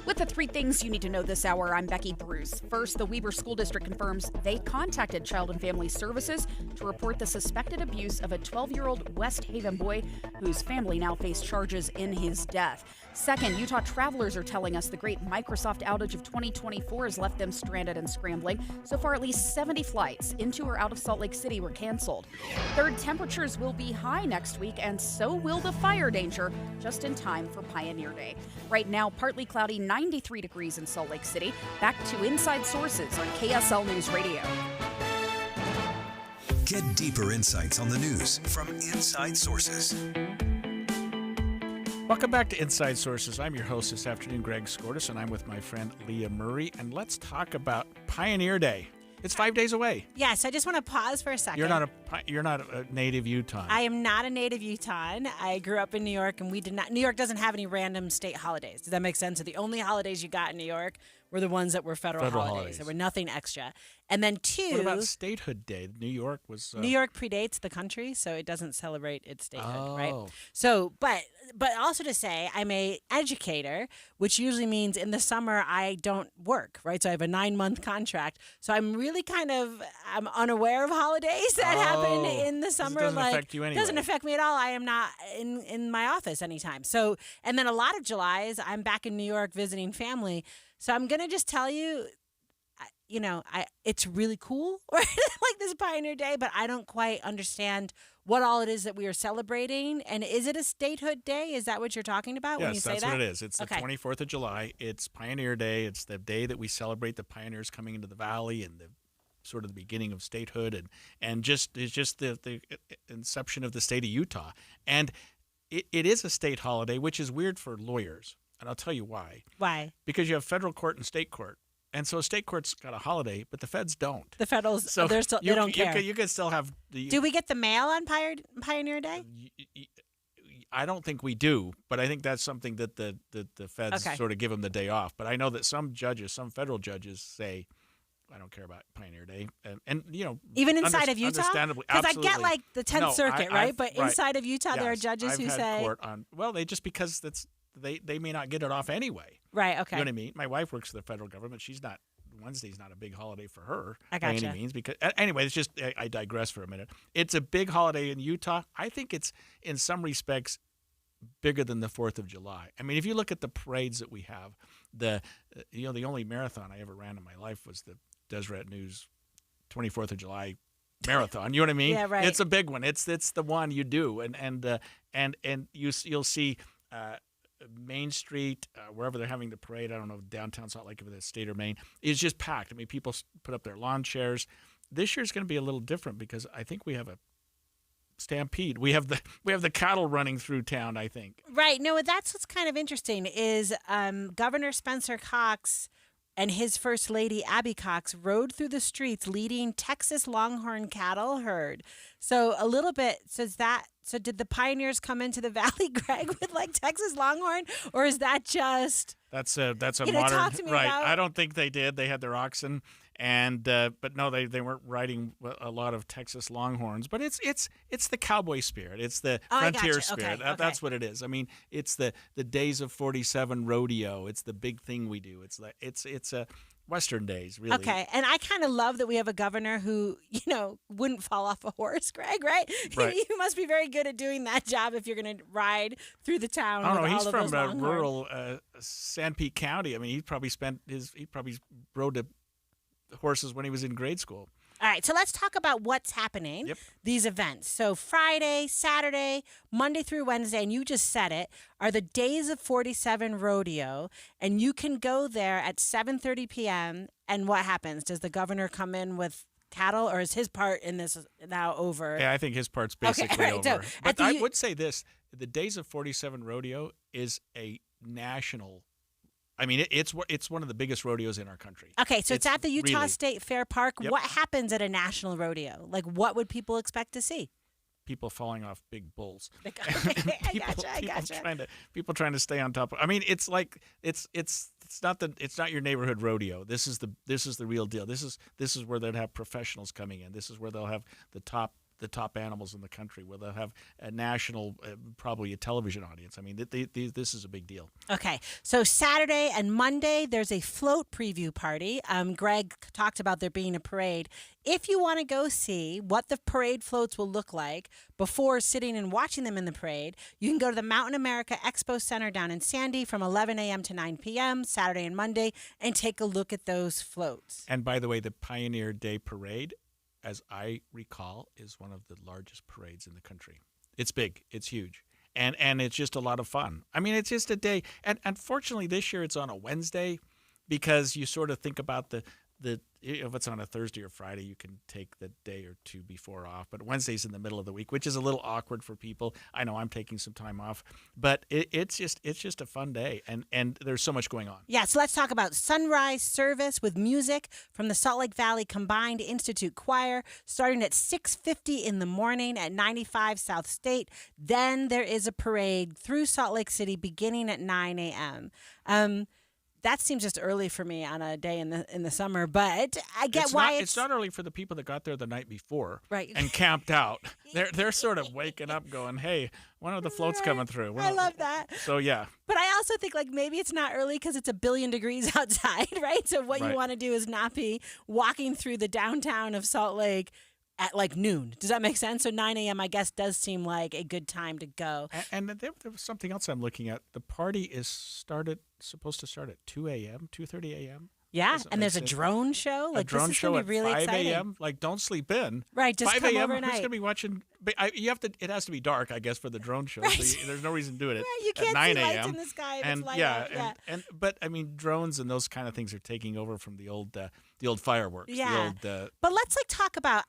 With the 3 things you need to know this hour, I'm Becky Bruce. First, the Weber School District confirms they contacted Child and Family Services to report the suspected abuse of a 12-year-old West Haven boy whose family now face charges in his death. Second, Utah travelers are telling us the great Microsoft outage of 2024 has left them stranded and scrambling. So far, at least 70 flights into or out of Salt Lake City were canceled. Third, temperatures will be high next week, and so will the fire danger, just in time for Pioneer Day. Right now, partly cloudy, 93 degrees in Salt Lake City. Back to Inside Sources on KSL News Radio. Get deeper insights on the news from Inside Sources. Welcome back to Inside Sources. I'm your host this afternoon, Greg Skordas, and I'm with my friend Leah Murray. And let's talk about Pioneer Day. It's 5 days away. Yes, I just want to pause for a second. You're not a native Utahn. I am not a native Utahn. I grew up in New York, and New York doesn't have any random state holidays. Does that make sense? So the only holidays you got in New York were the ones that were federal holidays. There were nothing extra. And then What about Statehood Day? New York was... New York predates the country, so it doesn't celebrate its statehood, right? Oh. So, but also to say, I'm a educator, which usually means in the summer I don't work, right? So I have a 9-month contract. So I'm really I'm unaware of holidays that happen in the summer. It doesn't affect you anyway. Doesn't affect me at all. I am not in my office anytime. So, and then a lot of Julys, I'm back in New York visiting family. So I'm going to just tell you, it's really cool, right? Like this Pioneer Day, but I don't quite understand what all it is that we are celebrating. And is it a statehood day? Is that what you're talking about when you say that? Yes, that's what it is. It's the 24th of July. It's Pioneer Day. It's the day that we celebrate the pioneers coming into the valley and the sort of the beginning of statehood and it's just the inception of the state of Utah. And it is a state holiday, which is weird for lawyers. And I'll tell you why. Why? Because you have federal court and state court. And so state court's got a holiday, but the feds don't. The federals, so they don't care. You can still have the... Do we get the mail on Pioneer Day? I don't think we do, but I think that's something that the feds sort of give them the day off. But I know that some federal judges say, I don't care about Pioneer Day. And even inside of Utah? Understandably. Because I get like the 10th Circuit, right? But inside of Utah, there are judges I've who had say... Court on, because they may not get it off anyway. Right, okay. You know what I mean? My wife works for the federal government. Wednesday's not a big holiday for her by any means. Anyway, it's just, I digress for a minute. It's a big holiday in Utah. I think it's, in some respects, bigger than the 4th of July. I mean, if you look at the parades that we have, the only marathon I ever ran in my life was the Deseret News 24th of July marathon. You know what I mean? Yeah, right. It's a big one. It's the one you do, and you'll see Main Street, wherever they're having the parade. I don't know, downtown Salt Lake, if it's state or Maine, is just packed. I mean, people put up their lawn chairs. This year's going to be a little different because I think we have a stampede. We have the cattle running through town, I think. Right. No, that's what's kind of interesting is Governor Spencer Cox and his First Lady, Abby Cox, rode through the streets leading Texas Longhorn cattle herd. So a little bit says that. So did the pioneers come into the valley, Greg, with like Texas Longhorn, or is that just? That's a modern talk to me right. about... I don't think they did. They had their oxen, and but no, they weren't riding a lot of Texas Longhorns. But it's the cowboy spirit. It's the frontier spirit. Okay. That's what it is. I mean, it's the days of 47 rodeo. It's the big thing we do. It's a Western days, really. Okay, and I kind of love that we have a governor who, wouldn't fall off a horse, Greg, right? You must be very good at doing that job if you're going to ride through the town. I don't know. With He's all of from those rural San Pete County. I mean, he probably rode the horses when he was in grade school. All right, so let's talk about what's happening, these events. So Friday, Saturday, Monday through Wednesday, and you just said it, are the Days of 47 Rodeo, and you can go there at 7:30 p.m., and what happens? Does the governor come in with cattle, or is his part in this now over? Yeah, I think his part's basically over. So, but I would say this, the Days of 47 Rodeo is a national... I mean, it's one of the biggest rodeos in our country. Okay, so it's at the Utah State Fair Park. Yep. What happens at a national rodeo? Like, what would people expect to see? People falling off big bulls. I gotcha. People trying to stay on top of. I mean, it's like it's not your neighborhood rodeo. This is the real deal. This is where they'd have professionals coming in. This is where they'll have the top animals in the country, where they'll have a national, probably a television audience. I mean, this is a big deal. Okay, so Saturday and Monday, there's a float preview party. Greg talked about there being a parade. If you want to go see what the parade floats will look like before sitting and watching them in the parade, you can go to the Mountain America Expo Center down in Sandy from 11 a.m. to 9 p.m., Saturday and Monday, and take a look at those floats. And by the way, the Pioneer Day Parade, as I recall, is one of the largest parades in the country. It's big. It's huge. and it's just a lot of fun. I mean, it's just a day. And unfortunately, this year it's on a Wednesday because you sort of think about the if it's on a Thursday or Friday, you can take the day or two before off. But Wednesday's in the middle of the week, which is a little awkward for people. I know I'm taking some time off, but it's just a fun day, and there's so much going on. Yeah, so let's talk about sunrise service with music from the Salt Lake Valley Combined Institute Choir, starting at 6:50 in the morning at 95 South State. Then there is a parade through Salt Lake City beginning at 9 a.m. That seems just early for me on a day in the summer, but I get why it's not early for the people that got there the night before, right, and camped out. They're sort of waking up, going, "Hey, when are the floats coming through?" I love that. So yeah. But I also think maybe it's not early because it's 1 billion degrees outside, right? So what you want to do is not be walking through the downtown of Salt Lake at noon. Does that make sense? So 9 a.m. I guess does seem like a good time to go. And there was something else I'm looking at. The party is supposed to start at 2 a.m., 2:30 a.m. Yeah, and there's a drone show. A drone show at really 5 exciting. a.m. Don't sleep in. Right, just 5 come a.m. overnight. Who's going to be watching? It has to be dark, I guess, for the drone show. Right. So there's no reason to do it You at can't 9 see a.m. lights in the sky if and it's light yeah, out. but I mean, drones and those kind of things are taking over from the old fireworks. Yeah. But let's talk about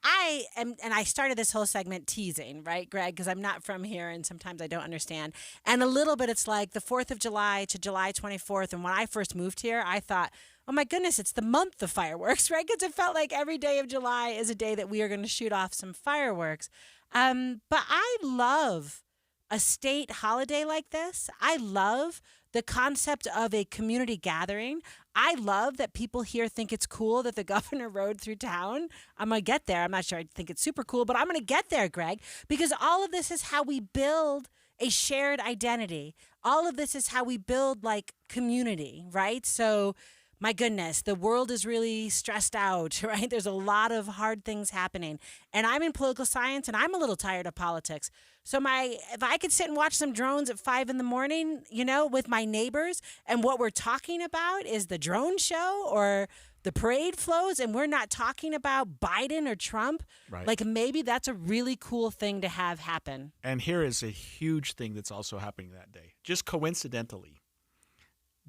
and I started this whole segment teasing, right, Greg? Because I'm not from here and sometimes I don't understand. And a little bit it's like the 4th of July to July 24th. And when I first moved here, I thought, oh my goodness, it's the month of fireworks, right? Because it felt like every day of July is a day that we are going to shoot off some fireworks. But I love a state holiday like this. I love the concept of a community gathering. I love that people here think it's cool that the governor rode through town. I'm going to get there. I'm not sure I think it's super cool, but I'm going to get there, Greg, because all of this is how we build a shared identity. All of this is how we build community, right? So my goodness, the world is really stressed out, right? There's a lot of hard things happening. And I'm in political science, and I'm a little tired of politics. So if I could sit and watch some drones at 5 in the morning, with my neighbors, and what we're talking about is the drone show or the parade flows, and we're not talking about Biden or Trump, right. Maybe that's a really cool thing to have happen. And here is a huge thing that's also happening that day. Just coincidentally,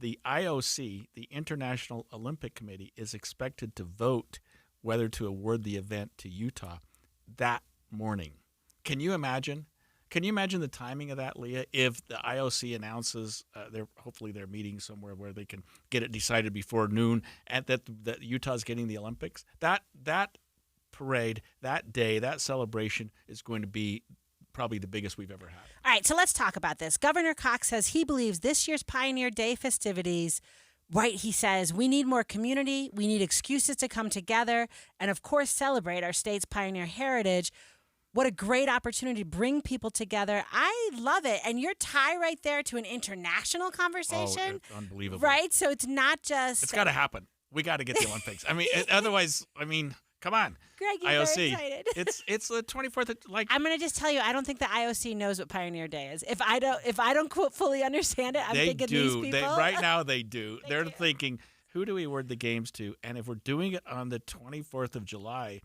the IOC, the International Olympic Committee, is expected to vote whether to award the event to Utah that morning. Can you imagine? Can you imagine the timing of that, Leah? If the IOC announces hopefully they're meeting somewhere where they can get it decided before noon, and that Utah's getting the Olympics, that parade, that day, that celebration is going to be probably the biggest we've ever had. All right, so let's talk about this. Governor Cox says he believes this year's Pioneer Day festivities, right, he says, we need more community, we need excuses to come together, and of course celebrate our state's pioneer heritage. What a great opportunity to bring people together. I love it. And your tie right there to an international conversation. Oh, unbelievable. Right? So it's not just... It's got to happen. We got to get the Olympics. I mean, otherwise, come on. Greg, you're IOC. very excited. It's the 24th. I'm going to just tell you, I don't think the IOC knows what Pioneer Day is. If I don't quote, fully understand it, I'm thinking these people. Right now they do. They're thinking, who do we award the games to? And if we're doing it on the 24th of July,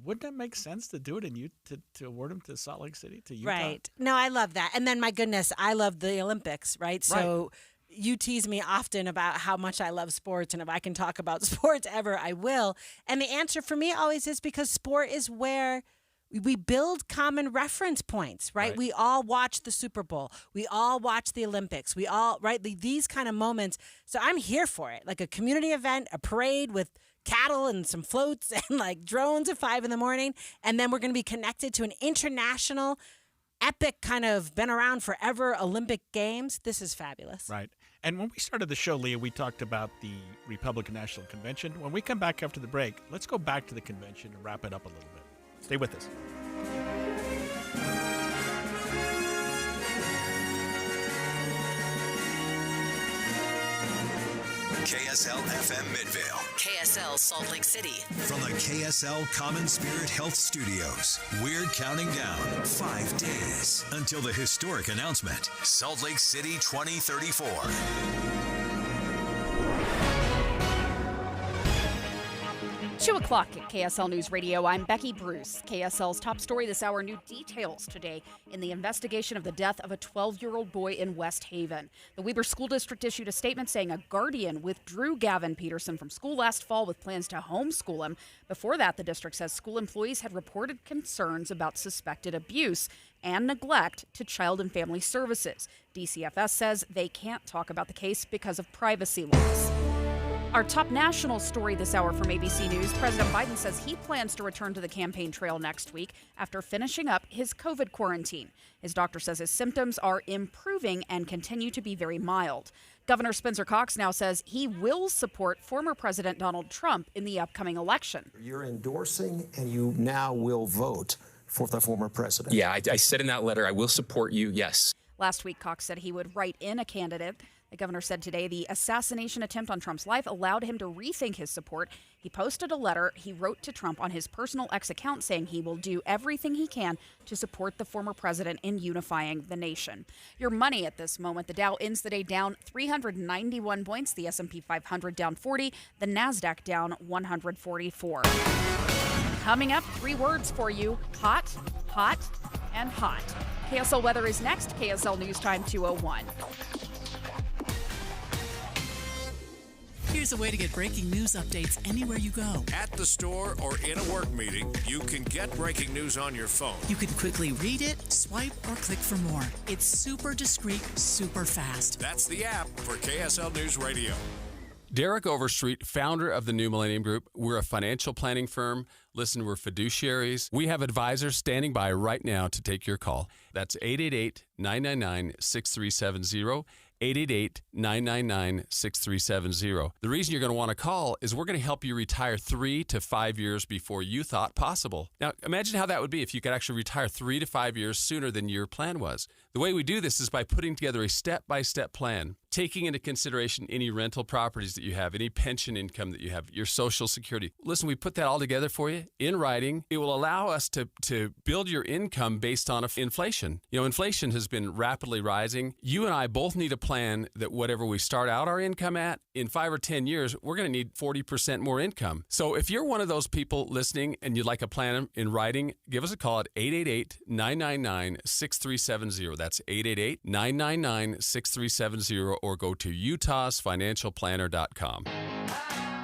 wouldn't it make sense to do it to award them to Salt Lake City, to Utah? Right. No, I love that. And then, my goodness, I love the Olympics, right? So you tease me often about how much I love sports, and if I can talk about sports ever, I will. And the answer for me always is because sport is where we build common reference points, right? We all watch the Super Bowl. We all watch the Olympics. We all, right? These kind of moments. So I'm here for it. Like a community event, a parade with cattle and some floats and drones at 5 in the morning. And then we're going to be connected to an international, epic, kind of been around forever Olympic Games. This is fabulous. Right. And when we started the show, Leah, we talked about the Republican National Convention. When we come back after the break, let's go back to the convention and wrap it up a little bit. Stay with us. KSL FM Midvale. KSL Salt Lake City. From the KSL Common Spirit Health Studios, we're counting down 5 days until the historic announcement, Salt Lake City 2034. 2 o'clock at KSL News Radio. I'm Becky Bruce. KSL's top story this hour, new details today in the investigation of the death of a 12-year-old boy in West Haven. The Weber School District issued a statement saying a guardian withdrew Gavin Peterson from school last fall with plans to homeschool him. Before that, the district says school employees had reported concerns about suspected abuse and neglect to Child and Family Services. DCFS says they can't talk about the case because of privacy laws. Our top national story this hour from ABC News, President Biden says he plans to return to the campaign trail next week after finishing up his COVID quarantine. His doctor says his symptoms are improving and continue to be very mild. Governor Spencer Cox now says he will support former President Donald Trump in the upcoming election. You're endorsing and you now will vote for the former president. Yeah, I said in that letter, I will support you, yes. Last week, Cox said he would write in a candidate. The governor said today the assassination attempt on Trump's life allowed him to rethink his support. He posted a letter he wrote to Trump on his personal X account saying he will do everything he can to support the former president in unifying the nation. Your money at this moment, the Dow ends the day down 391 points, the S&P 500 down 40, the NASDAQ down 144. Coming up, 3 words for you: hot, hot, and hot. KSL weather is next. KSL News Time 2:01. Here's a way to get breaking news updates anywhere you go. At the store or in a work meeting, you can get breaking news on your phone. You can quickly read it, swipe, or click for more. It's super discreet, super fast. That's the app for KSL News Radio. Derek Overstreet, founder of the New Millennium Group. We're a financial planning firm. Listen, we're fiduciaries. We have advisors standing by right now to take your call. That's 888-999-6370. 888-999-6370. The reason you're going to want to call is we're going to help you retire 3 to 5 years before you thought possible. Now, imagine how that would be if you could actually retire 3 to 5 years sooner than your plan was. The way we do this is by putting together a step-by-step plan, taking into consideration any rental properties that you have, any pension income that you have, your Social Security. Listen, we put that all together for you in writing. It will allow us to build your income based on inflation. You know, inflation has been rapidly rising. You and I both need a plan that whatever we start out our income at, in 5 or 10 years, we're going to need 40% more income. So if you're one of those people listening and you'd like a plan in writing, give us a call at 888-999-6370. That's 888-999-6370, or go to utahsfinancialplanner.com.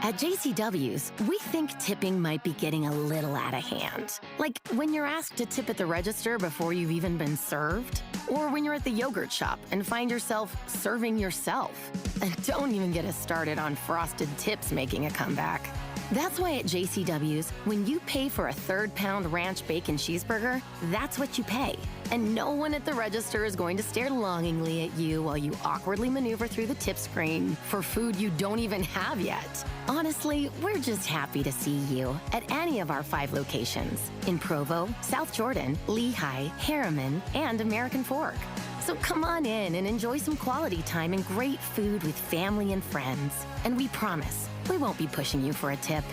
At JCW's, we think tipping might be getting a little out of hand. Like when you're asked to tip at the register before you've even been served, or when you're at the yogurt shop and find yourself serving yourself. And don't even get us started on frosted tips making a comeback. That's why at JCW's, when you pay for a 3rd-pound ranch bacon cheeseburger, that's what you pay. And no one at the register is going to stare longingly at you while you awkwardly maneuver through the tip screen for food you don't even have yet. Honestly, we're just happy to see you at any of our 5 locations in Provo, South Jordan, Lehigh, Harriman, and American Fork. So come on in and enjoy some quality time and great food with family and friends. And we promise, we won't be pushing you for a tip.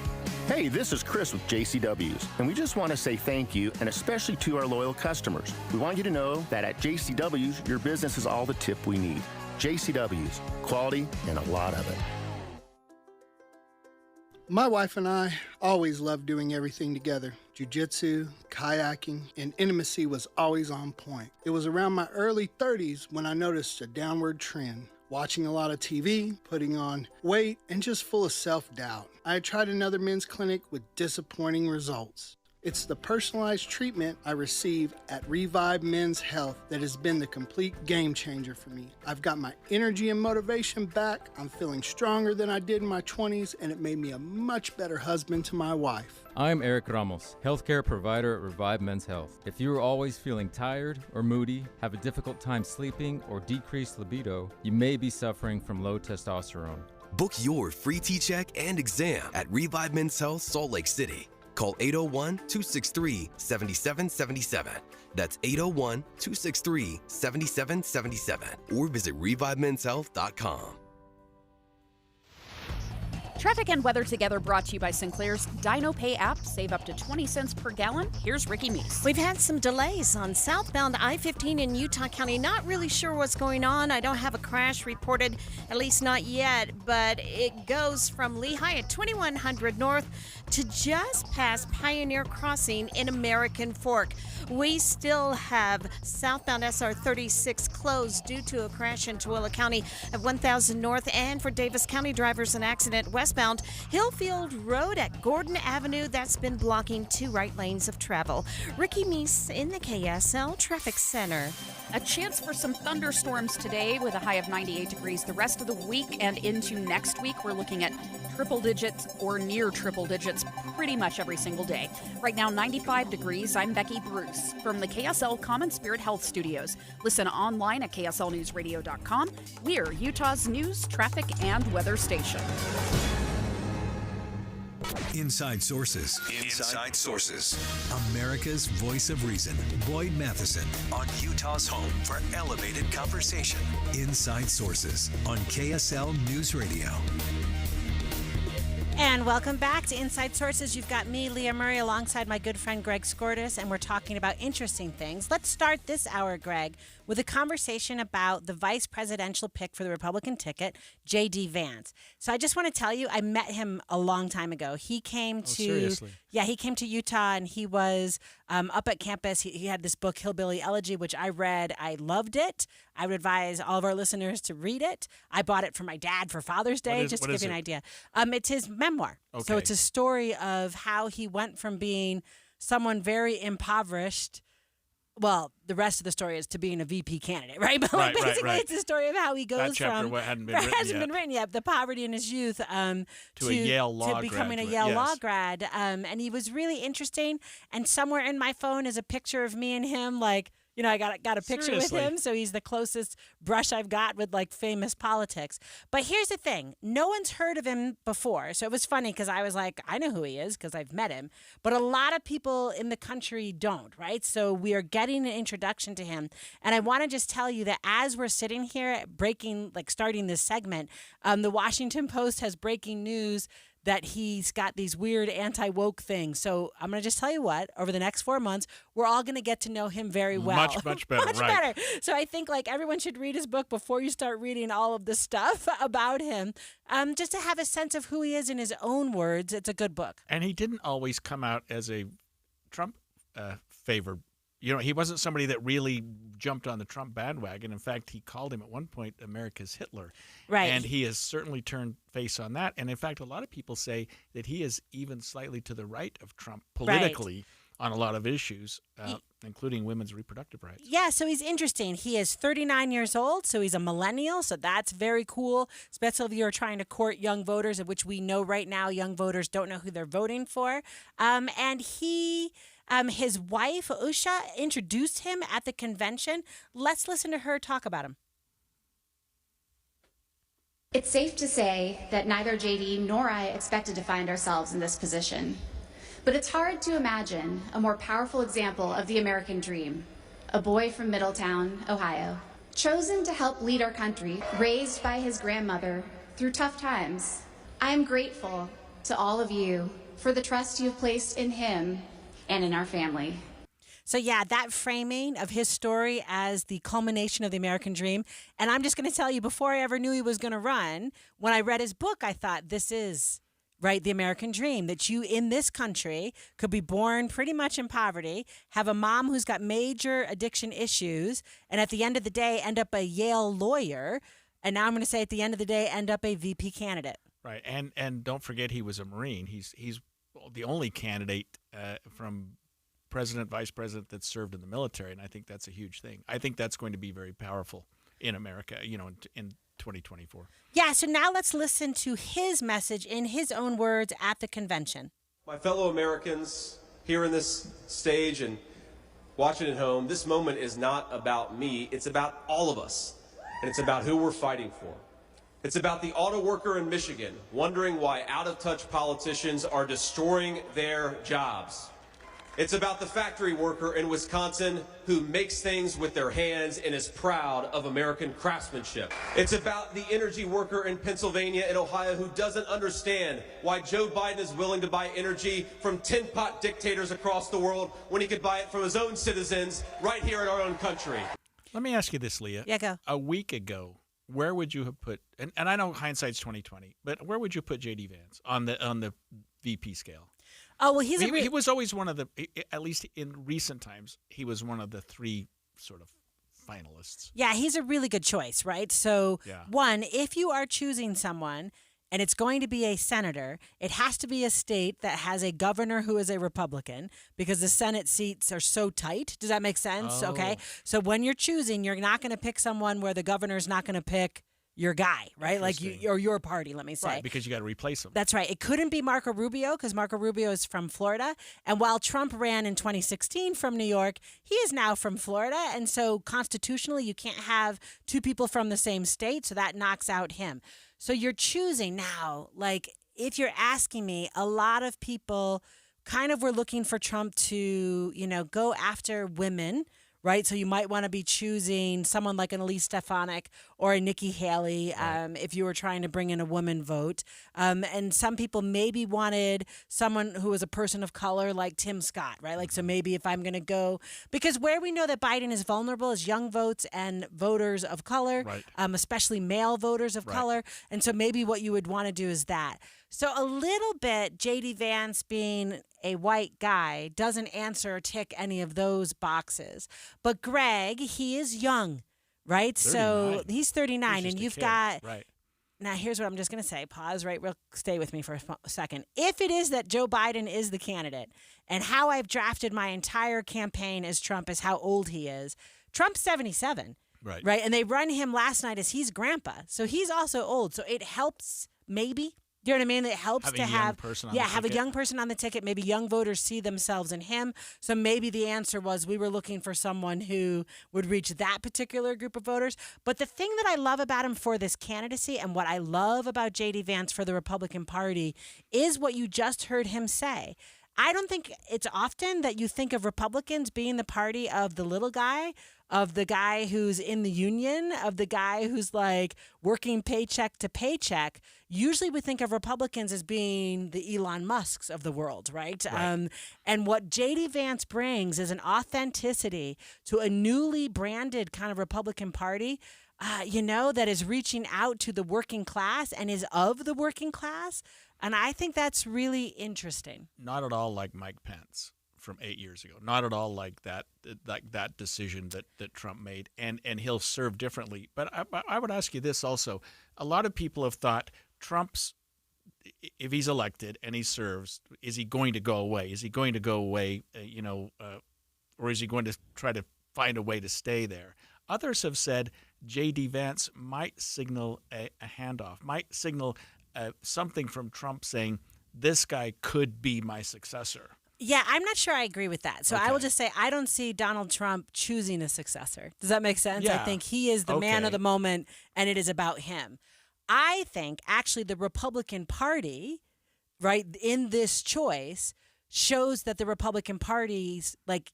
Hey, this is Chris with JCW's, and we just want to say thank you, and especially to our loyal customers. We want you to know that at JCW's, your business is all the tip we need. JCW's, quality and a lot of it. My wife and I always loved doing everything together. Jiu-jitsu, kayaking, and intimacy was always on point. It was around my early 30s when I noticed a downward trend. Watching a lot of TV, putting on weight, and just full of self-doubt. I had tried another men's clinic with disappointing results. It's the personalized treatment I receive at Revive Men's Health that has been the complete game changer for me. I've got my energy and motivation back, I'm feeling stronger than I did in my 20s, and it made me a much better husband to my wife. I'm Eric Ramos, healthcare provider at Revive Men's Health. If you are always feeling tired or moody, have a difficult time sleeping, or decreased libido, you may be suffering from low testosterone. Book your free T-check and exam at Revive Men's Health, Salt Lake City. Call 801-263-7777. That's 801-263-7777. Or visit ReviveMen'sHealth.com. Traffic and weather together brought to you by Sinclair's Dino Pay app. Save up to 20 cents per gallon. Here's Ricky Meese. We've had some delays on southbound I-15 in Utah County. Not really sure what's going on. I don't have a crash reported, at least not yet, but it goes from Lehigh at 2100 North to just past Pioneer Crossing in American Fork. We still have southbound SR 36 closed due to a crash in Tooele County at 1000 North, and for Davis County drivers, an accident westbound Hillfield Road at Gordon Avenue. That's been blocking 2 right lanes of travel. Ricky Meese in the KSL Traffic Center. A chance for some thunderstorms today with a high of 98 degrees. The rest of the week and into next week, we're looking at triple digits or near triple digits pretty much every single day. Right now, 95 degrees. I'm Becky Bruce from the KSL Common Spirit Health Studios. Listen online at kslnewsradio.com. We're Utah's news, traffic, and weather station. Inside Sources. Inside Sources. America's voice of reason. Boyd Matheson on Utah's home for elevated conversation. Inside Sources on KSL News Radio. And welcome back to Inside Sources. You've got me, Leah Murray, alongside my good friend Greg Skordas, and we're talking about interesting things. Let's start this hour, Greg, with a conversation about the vice presidential pick for the Republican ticket, J.D. Vance. So I just want to tell you, I met him a long time ago. He came seriously? Yeah, he came to Utah, and he was up at campus. He had this book, Hillbilly Elegy, which I read. I loved it. I would advise all of our listeners to read it. I bought it for my dad for Father's Day, just to give you an idea. It's his memoir. Okay. So it's a story of how he went from being someone very impoverished. Well, the rest of the story is to being a VP candidate, right? But basically, it's the story of how he goes that chapter from hadn't been written yet. The poverty in his youth to a Yale law to becoming graduate. a Yale Yes. law grad. And he was really interesting. And somewhere in my phone is a picture of me and him, like, you know, I got a picture Seriously? with him, so he's the closest brush I've got with, like, famous politics. But here's the thing. No one's heard of him before, so it was funny because I was like, I know who he is because I've met him. But a lot of people in the country don't, right? So we are getting an introduction to him. And I want to just tell you that as we're sitting here starting this segment, the Washington Post has breaking news that he's got these weird anti-woke things. So I'm going to just tell you what, over the next 4 months, we're all going to get to know him very well. Much better, Much right. better. So I think everyone should read his book before you start reading all of the stuff about him, just to have a sense of who he is in his own words. It's a good book. And he didn't always come out as a Trump favor. You know, he wasn't somebody that really jumped on the Trump bandwagon. In fact, he called him at one point America's Hitler. Right. And he has certainly turned face on that. And in fact, a lot of people say that he is even slightly to the right of Trump politically on a lot of issues, including women's reproductive rights. Yeah, so he's interesting. He is 39 years old, so he's a millennial, so that's very cool, especially if you're trying to court young voters, of which we know right now young voters don't know who they're voting for. And he... his wife, Usha, introduced him at the convention. Let's listen to her talk about him. It's safe to say that neither JD nor I expected to find ourselves in this position. But it's hard to imagine a more powerful example of the American dream. A boy from Middletown, Ohio, chosen to help lead our country, raised by his grandmother through tough times. I am grateful to all of you for the trust you have placed in him and in our family. So yeah, that framing of his story as the culmination of the American dream. And I'm just going to tell you, before I ever knew he was going to run, when I read his book, I thought, this is, right, the American dream, that you in this country could be born pretty much in poverty, have a mom who's got major addiction issues, and at the end of the day, end up a Yale lawyer. And now I'm going to say at the end of the day, end up a VP candidate. Right. And don't forget he was a Marine. He's the only candidate from president, vice president that served in the military, and I think that's a huge thing. I think that's going to be very powerful in America, you know, in 2024. Yeah, so now let's listen to his message in his own words at the convention. My fellow Americans here in this stage and watching at home, this moment is not about me, it's about all of us, and it's about who we're fighting for. It's about the auto worker in Michigan wondering why out-of-touch politicians are destroying their jobs. It's about the factory worker in Wisconsin who makes things with their hands and is proud of American craftsmanship. It's about the energy worker in Pennsylvania and Ohio who doesn't understand why Joe Biden is willing to buy energy from tin pot dictators across the world when he could buy it from his own citizens right here in our own country. Let me ask you this, Leah. Yeah, go. A week ago, where would you have put, and I know hindsight's 20/20, but where would you put J.D. Vance on the VP scale? Oh, well, he was always one of the, at least in recent times, he was one of the three sort of finalists. Yeah, he's a really good choice, right? So, one, if you are choosing someone and it's going to be a senator, it has to be a state that has a governor who is a Republican because the Senate seats are so tight. Does that make sense? Oh. Okay. So when you're choosing, you're not going to pick someone where the governor's not going to pick your guy, right? Like you, or your party, let me say. Right, because you got to replace him. That's right. It couldn't be Marco Rubio because Marco Rubio is from Florida. And while Trump ran in 2016 from New York, he is now from Florida. And so constitutionally, you can't have two people from the same state. So that knocks out him. So you're choosing now, like if you're asking me, a lot of people kind of were looking for Trump to, go after women. Right, so you might want to be choosing someone like an Elise Stefanik or a Nikki Haley if you were trying to bring in a woman vote. And some people maybe wanted someone who was a person of color like Tim Scott, right? Like, so maybe if I'm going to go, because where we know that Biden is vulnerable is young votes and voters of color, especially male voters of color. And so maybe what you would want to do is that. So a little bit, J.D. Vance being a white guy doesn't answer or tick any of those boxes. But Greg, he is young, right? 39. So he's 39, He's and just a you've kid. got... Right. Now, here's what I'm just going to say. Pause, right? Stay with me for a second. If it is that Joe Biden is the candidate, and how I've drafted my entire campaign as Trump is how old he is, Trump's 77. Right? And they run him last night as he's grandpa. So he's also old. So it helps, maybe. Do you know what I mean? It helps Have a to young have person on the have a ticket. young person on the ticket. Maybe young voters see themselves in him. So maybe the answer was we were looking for someone who would reach that particular group of voters. But the thing that I love about him for this candidacy and what I love about J.D. Vance for the Republican Party is what you just heard him say. I don't think it's often that you think of Republicans being the party of the little guy, of the guy who's in the union, of the guy who's like working paycheck to paycheck. Usually we think of Republicans as being the Elon Musks of the world, right? And what J.D. Vance brings is an authenticity to a newly branded kind of Republican Party, that is reaching out to the working class and is of the working class. And I think that's really interesting. Not at all like Mike Pence from 8 years ago. Not at all like that decision that Trump made. And he'll serve differently. But I would ask you this also. A lot of people have thought Trump's, if he's elected and he serves, is he going to go away? Is he going to go away, or is he going to try to find a way to stay there? Others have said J.D. Vance might signal a handoff, might signal something from Trump saying, this guy could be my successor. Yeah, I'm not sure I agree with that. So I will just say I don't see Donald Trump choosing a successor. Does that make sense? I Yeah. think he is the man of the moment, and it is about him. I think actually the Republican Party, right, in this choice shows that the Republican Party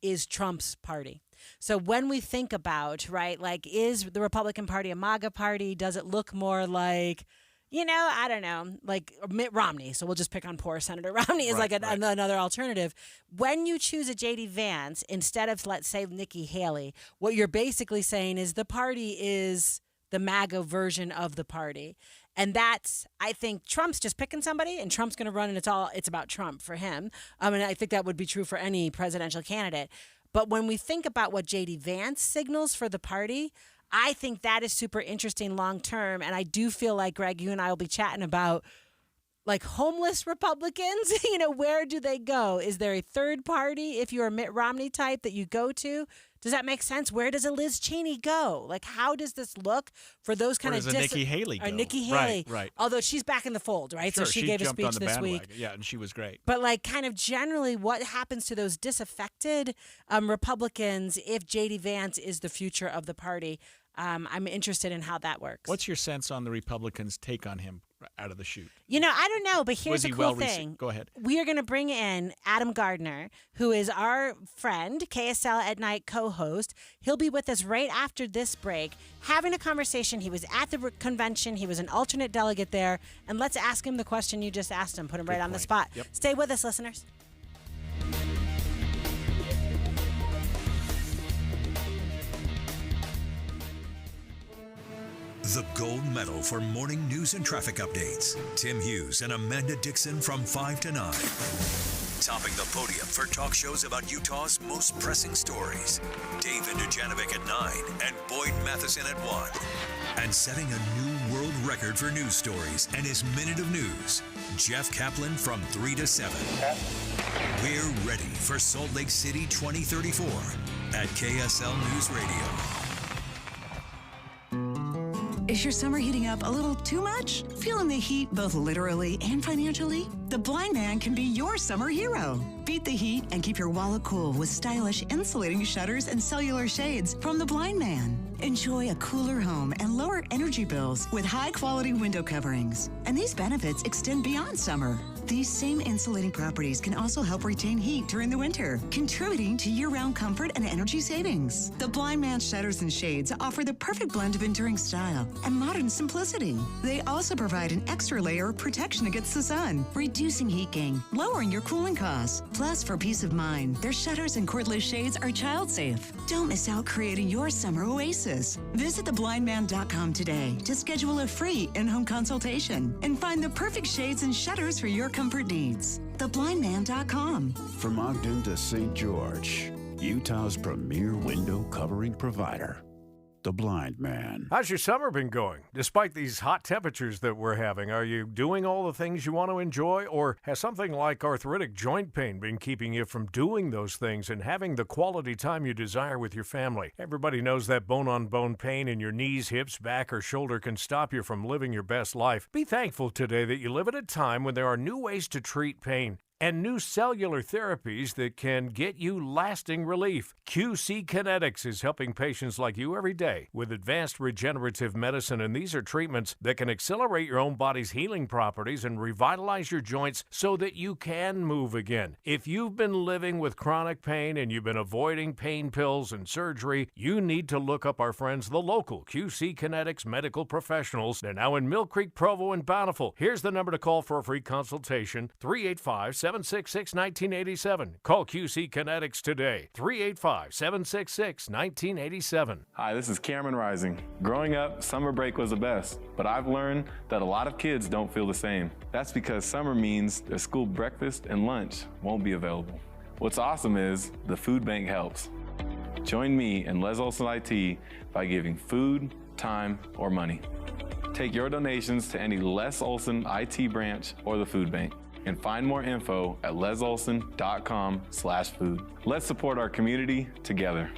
is Trump's party. So when we think about, right, like is the Republican Party a MAGA party? Does it look more like, I don't know, like Mitt Romney. So we'll just pick on poor Senator Romney as another alternative. When you choose a J.D. Vance instead of, let's say, Nikki Haley, what you're basically saying is the party is the MAGA version of the party. And that's, I think Trump's just picking somebody and Trump's going to run and it's about Trump for him. And I think that would be true for any presidential candidate. But when we think about what J.D. Vance signals for the party, I think that is super interesting long term. And I do feel like, Greg, you and I will be chatting about like homeless Republicans. Where do they go? Is there a third party if you're a Mitt Romney type that you go to? Does that make sense? Where does a Liz Cheney go? Like, how does this look for those kind of... Where does a Nikki Haley go? Or Nikki Haley. Right. Although she's back in the fold, right? Sure, so she gave a jumped speech on the this bandwagon. week. Yeah, and she was great. But like kind of generally what happens to those disaffected Republicans if J.D. Vance is the future of the party? I'm interested in how that works. What's your sense on the Republicans' take on him out of the chute. You know, I don't know, but here's Was a he cool well thing. Go ahead. We are going to bring in Adam Gardner, who is our friend, KSL at Night co-host. He'll be with us right after this break, having a conversation. He was at the convention. He was an alternate delegate there. And let's ask him the question you just asked him. Put him right on the spot. Yep. Stay with us, listeners. The gold medal for morning news and traffic updates. Tim Hughes and Amanda Dixon from 5 to 9. Topping the podium for talk shows about Utah's most pressing stories. David Dujanovic at 9 and Boyd Matheson at 1. And setting a new world record for news stories and his Minute of News, Jeff Kaplan from 3 to 7. We're ready for Salt Lake City 2034 at KSL News Radio. Is your summer heating up a little too much? Feeling the heat both literally and financially? The Blind Man can be your summer hero. Beat the heat and keep your wallet cool with stylish insulating shutters and cellular shades from The Blind Man. Enjoy a cooler home and lower energy bills with high-quality window coverings. And these benefits extend beyond summer. These same insulating properties can also help retain heat during the winter, contributing to year-round comfort and energy savings. The Blind Man's shutters and shades offer the perfect blend of enduring style and modern simplicity. They also provide an extra layer of protection against the sun, reducing heat gain, lowering your cooling costs. Plus, for peace of mind, their shutters and cordless shades are child-safe. Don't miss out creating your summer oasis. Visit theblindman.com today to schedule a free in-home consultation and find the perfect shades and shutters for your comfort needs. Theblindman.com. From Ogden to St. George, Utah's premier window covering provider. The Blind Man. How's your summer been going? Despite these hot temperatures that we're having, are you doing all the things you want to enjoy? Or has something like arthritic joint pain been keeping you from doing those things and having the quality time you desire with your family? Everybody knows that bone-on-bone pain in your knees, hips, back, or shoulder can stop you from living your best life. Be thankful today that you live at a time when there are new ways to treat pain and new cellular therapies that can get you lasting relief. QC Kinetics is helping patients like you every day with advanced regenerative medicine, and these are treatments that can accelerate your own body's healing properties and revitalize your joints so that you can move again. If you've been living with chronic pain and you've been avoiding pain pills and surgery, you need to look up our friends, the local QC Kinetics medical professionals. They're now in Mill Creek, Provo, and Bountiful. Here's the number to call for a free consultation, 385-766-1987. Call QC Kinetics today, 385-766-1987. Hi, this is Cameron Rising. Growing up, summer break was the best, but I've learned that a lot of kids don't feel the same. That's because summer means their school breakfast and lunch won't be available. What's awesome is the food bank helps. Join me and Les Olson IT by giving food, time, or money. Take your donations to any Les Olson IT branch or the food bank. And find more info at lesolson.com/food. Let's support our community together.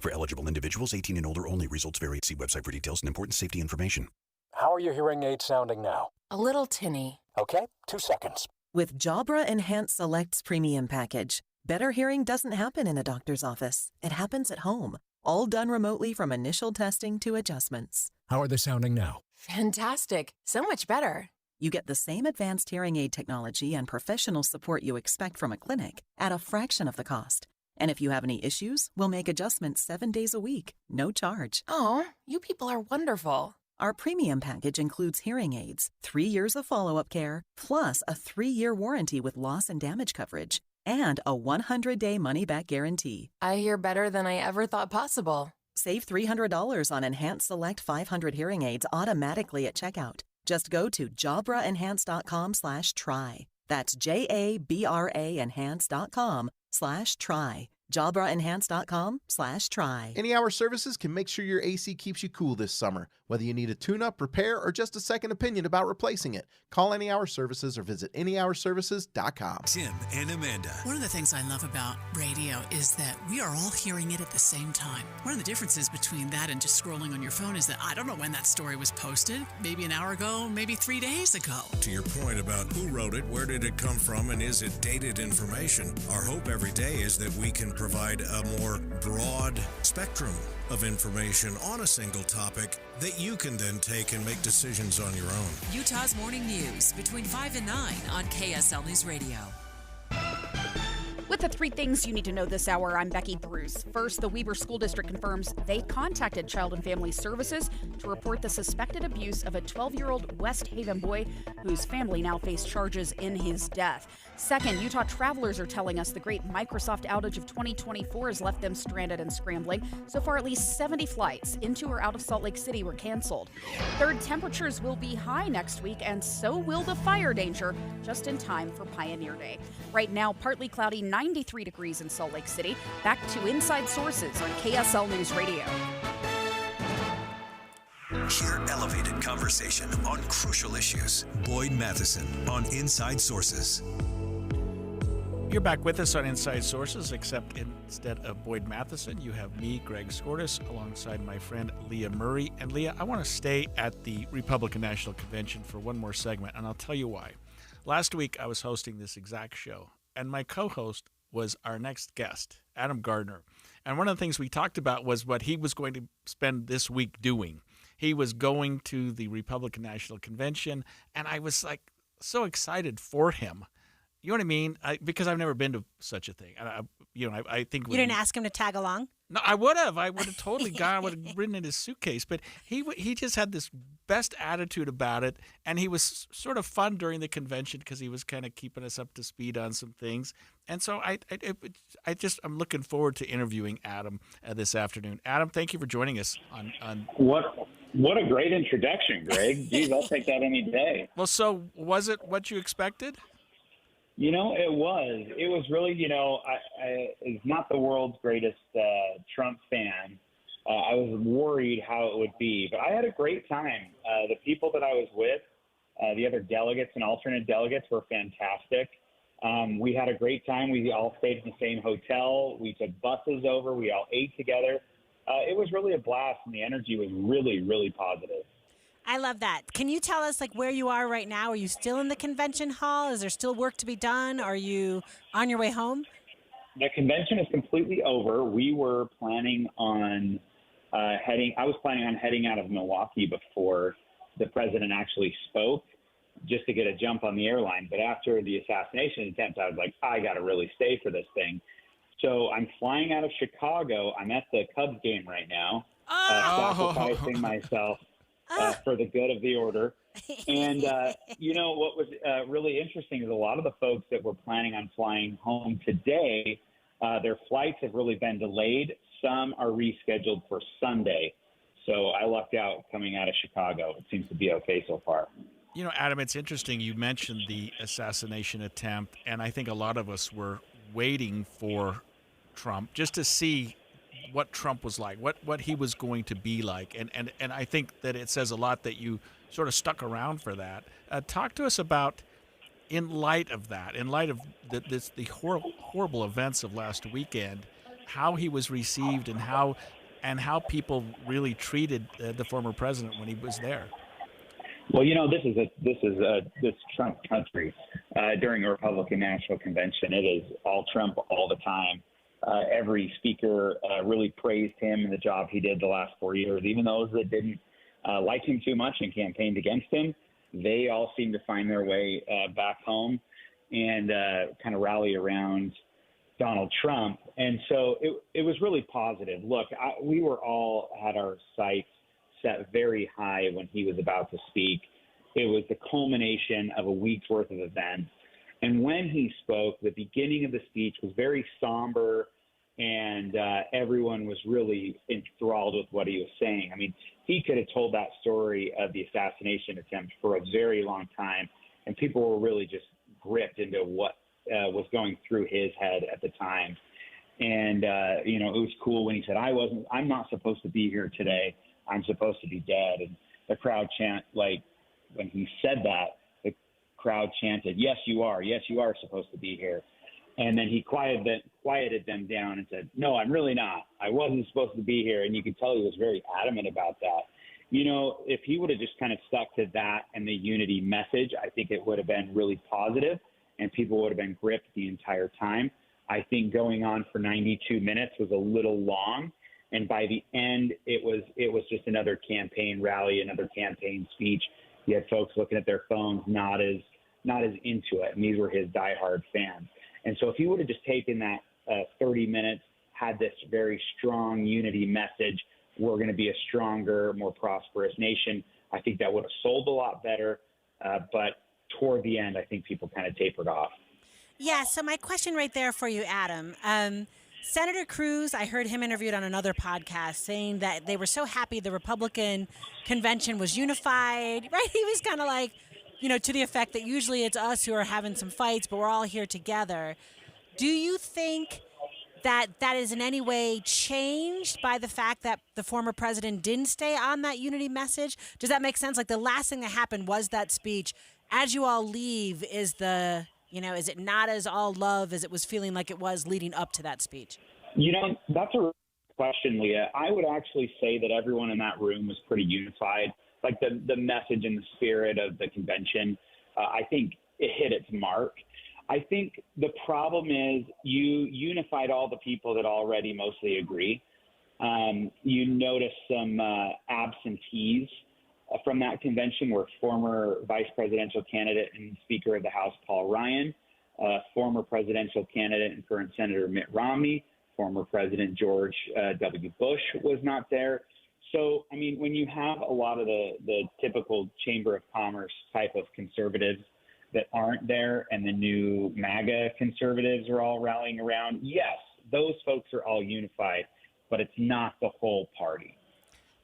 For eligible individuals 18 and older only. Results vary. See website for details and important safety information. How are your hearing aids sounding now? A little tinny. Okay, 2 seconds. With Jabra Enhanced Select's premium package, better hearing doesn't happen in a doctor's office. It happens at home, all done remotely from initial testing to adjustments. How are they sounding now? Fantastic. So much better. You get the same advanced hearing aid technology and professional support you expect from a clinic at a fraction of the cost. And if you have any issues, we'll make adjustments 7 days a week, no charge. Oh, you people are wonderful. Our premium package includes hearing aids, 3 years of follow-up care, plus a 3-year warranty with loss and damage coverage, and a 100-day money-back guarantee. I hear better than I ever thought possible. Save $300 on Enhanced Select 500 hearing aids automatically at checkout. Just go to jabraenhance.com/try. That's JABRA enhance.com/try. JabraEnhance.com/try. Any Hour Services can make sure your AC keeps you cool this summer. Whether you need a tune-up, repair, or just a second opinion about replacing it, call Any Hour Services or visit anyhourservices.com. Tim and Amanda. One of the things I love about radio is that we are all hearing it at the same time. One of the differences between that and just scrolling on your phone is that I don't know when that story was posted. Maybe an hour ago, maybe 3 days ago. To your point about who wrote it, where did it come from, and is it dated information, our hope every day is that we can provide a more broad spectrum of information on a single topic that you can then take and make decisions on your own. Utah's Morning News between 5 and 9 on KSL News Radio. With the 3 things you need to know this hour, I'm Becky Bruce. First, the Weber School District confirms they contacted Child and Family Services to report the suspected abuse of a 12-year-old West Haven boy whose family now face charges in his death. Second, Utah travelers are telling us the great Microsoft outage of 2024 has left them stranded and scrambling. So far, at least 70 flights into or out of Salt Lake City were canceled. Third, temperatures will be high next week, and so will the fire danger, just in time for Pioneer Day. Right now, partly cloudy, 93 degrees in Salt Lake City. Back to Inside Sources on KSL News Radio. Hear elevated conversation on crucial issues. Boyd Matheson on Inside Sources. You're back with us on Inside Sources, except instead of Boyd Matheson, you have me, Greg Skordas, alongside my friend Leah Murray. And Leah, I want to stay at the Republican National Convention for one more segment, and I'll tell you why. Last week, I was hosting this exact show, and my co-host was our next guest, Adam Gardner. And one of the things we talked about was what he was going to spend this week doing. He was going to the Republican National Convention, and I was like so excited for him. You know what I mean? Because I've never been to such a thing. I think you didn't ask him to tag along. No, I would have. I would have totally gone. I would have ridden in his suitcase. But he just had this best attitude about it, and he was sort of fun during the convention because he was kind of keeping us up to speed on some things. And so I'm looking forward to interviewing Adam this afternoon. Adam, thank you for joining us on What a great introduction, Greg. Geez, I'll take that any day. Well, so was it what you expected? You know, it was. It was really, I is not the world's greatest Trump fan. I was worried how it would be, but I had a great time. The people that I was with, the other delegates and alternate delegates were fantastic. We had a great time. We all stayed in the same hotel. We took buses over. We all ate together. It was really a blast, and the energy was really, really positive. I love that. Can you tell us where you are right now? Are you still in the convention hall? Is there still work to be done? Are you on your way home? The convention is completely over. We were planning on I was planning on heading out of Milwaukee before the president actually spoke, just to get a jump on the airline. But after the assassination attempt, I was like, I got to really stay for this thing. So I'm flying out of Chicago. I'm at the Cubs game right now, sacrificing myself for the good of the order. And, what was really interesting is a lot of the folks that were planning on flying home today, their flights have really been delayed. Some are rescheduled for Sunday. So I lucked out coming out of Chicago. It seems to be okay so far. You know, Adam, it's interesting. You mentioned the assassination attempt, and I think a lot of us were waiting for Trump just to see what Trump was like, what he was going to be like. And I think that it says a lot that you sort of stuck around for that. Talk to us about, in light of that, in light of the horrible events of last weekend, how he was received and how people really treated the former president when he was there. Well, this Trump country. During a Republican National Convention, it is all Trump all the time. Every speaker really praised him and the job he did the last 4 years. Even those that didn't like him too much and campaigned against him, they all seemed to find their way back home and kind of rally around Donald Trump. And so it was really positive. Look, we were all had our sights set very high when he was about to speak. It was the culmination of a week's worth of events. And when he spoke, the beginning of the speech was very somber, and everyone was really enthralled with what he was saying. I mean, he could have told that story of the assassination attempt for a very long time, and people were really just gripped into what was going through his head at the time. And, it was cool when he said, I'm not supposed to be here today. I'm supposed to be dead. And the crowd when he said that, the crowd chanted, yes, you are. Yes, you are supposed to be here. And then he quieted them down and said, no, I'm really not. I wasn't supposed to be here. And you could tell he was very adamant about that. If he would have just kind of stuck to that and the unity message, I think it would have been really positive and people would have been gripped the entire time. I think going on for 92 minutes was a little long. And by the end, it was just another campaign rally, another campaign speech. You had folks looking at their phones, not as into it. And these were his diehard fans. And so if he would have just taken that 30 minutes, had this very strong unity message, we're going to be a stronger, more prosperous nation, I think that would have sold a lot better. But toward the end, I think people kind of tapered off. Yeah, so my question right there for you, Adam. Senator Cruz, I heard him interviewed on another podcast saying that they were so happy the Republican convention was unified, right? He was kind of like, to the effect that usually it's us who are having some fights, but we're all here together. Do you think that is in any way changed by the fact that the former president didn't stay on that unity message? Does that make sense? Like the last thing that happened was that speech. As you all leave, is it not as all love as it was feeling like it was leading up to that speech? That's a question, Leah. I would actually say that everyone in that room was pretty unified. Like the message and the spirit of the convention, I think it hit its mark. I think the problem is you unified all the people that already mostly agree. You notice some absentees from that convention were former vice presidential candidate and Speaker of the House Paul Ryan, former presidential candidate and current Senator Mitt Romney, former President George W. Bush was not there. So, I mean, when you have a lot of the typical Chamber of Commerce type of conservatives that aren't there and the new MAGA conservatives are all rallying around, yes, those folks are all unified, but it's not the whole party.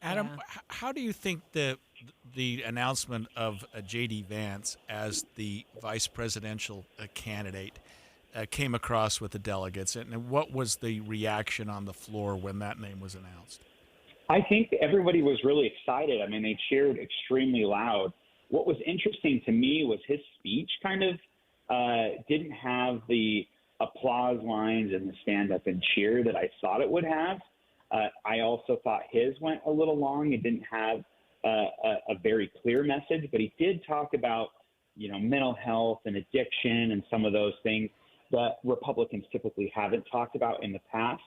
Adam, how do you think the announcement of J.D. Vance as the vice presidential candidate came across with the delegates, and what was the reaction on the floor when that name was announced? I think everybody was really excited. I mean, they cheered extremely loud. What was interesting to me was his speech kind of didn't have the applause lines and the stand-up and cheer that I thought it would have. I also thought his went a little long. It didn't have a very clear message, but he did talk about, mental health and addiction and some of those things that Republicans typically haven't talked about in the past.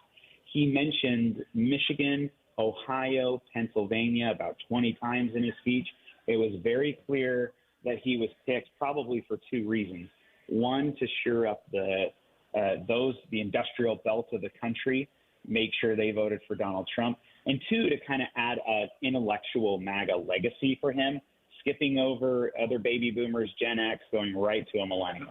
He mentioned Michigan, Ohio, Pennsylvania about 20 times in his speech. It was very clear that he was picked probably for two reasons. One, to shore up the industrial belt of the country, make sure they voted for Donald Trump, and two, to kind of add an intellectual MAGA legacy for him, skipping over other baby boomers, Gen X, going right to a millennial.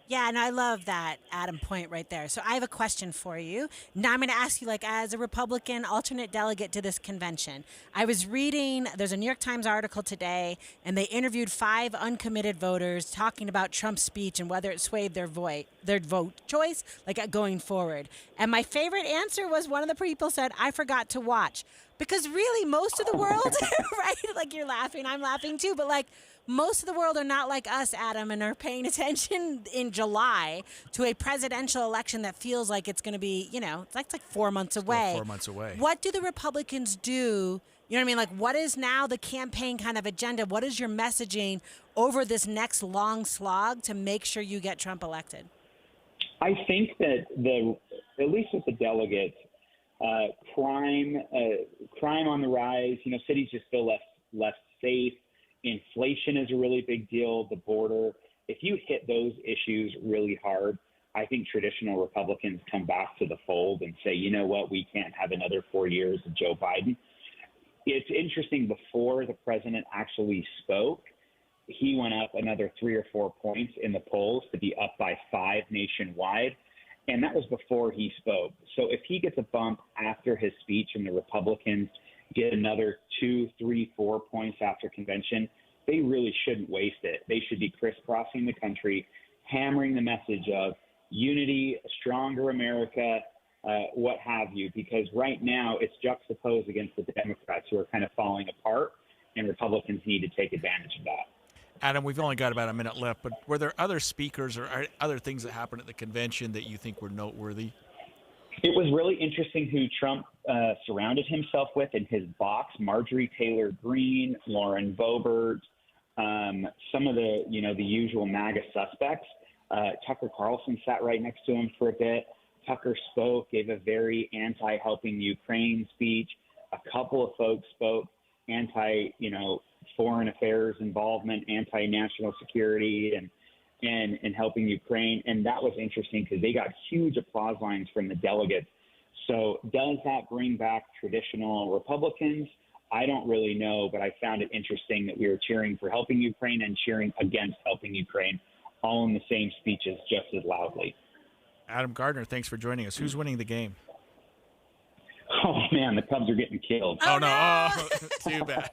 Yeah, and I love that Adam point right there. So I have a question for you. Now I'm going to ask you, as a Republican alternate delegate to this convention, I was reading, there's a New York Times article today, and they interviewed 5 uncommitted voters talking about Trump's speech and whether it swayed their vote choice, going forward. And my favorite answer was one of the people said, I forgot to watch. Because really, most of the world, right? You're laughing, I'm laughing too, but most of the world are not like us, Adam, and are paying attention in July to a presidential election that feels like it's going to be, it's like 4 months away. 4 months away. What do the Republicans do? You know what I mean? What is now the campaign kind of agenda? What is your messaging over this next long slog to make sure you get Trump elected? I think that at least with the delegates, crime on the rise. Cities just feel less safe. Inflation is a really big deal. The border. If you hit those issues really hard, I think traditional Republicans come back to the fold and say, you know what, we can't have another 4 years of Joe Biden. It's interesting. Before the president actually spoke, he went up another 3 or 4 points in the polls to be up by 5 nationwide. And that was before he spoke. So if he gets a bump after his speech and the Republicans get another 2, 3, 4 points after convention, they really shouldn't waste it. They should be crisscrossing the country, hammering the message of unity, a stronger America, what have you, because right now it's juxtaposed against the Democrats who are kind of falling apart, and Republicans need to take advantage of that. Adam, we've only got about a minute left, but were there other speakers or other things that happened at the convention that you think were noteworthy? It was really interesting who Trump surrounded himself with in his box: Marjorie Taylor Greene, Lauren Boebert, some of the usual MAGA suspects. Tucker Carlson sat right next to him for a bit. Tucker spoke, gave a very anti-helping Ukraine speech. A couple of folks spoke foreign affairs involvement, anti-national security, and helping Ukraine. And that was interesting because they got huge applause lines from the delegates. So does that bring back traditional Republicans? I don't really know, but I found it interesting that we were cheering for helping Ukraine and cheering against helping Ukraine, all in the same speeches just as loudly. Adam Gardner, thanks for joining us. Who's winning the game? Oh, man, the Cubs are getting killed. Oh, no. Oh, too bad.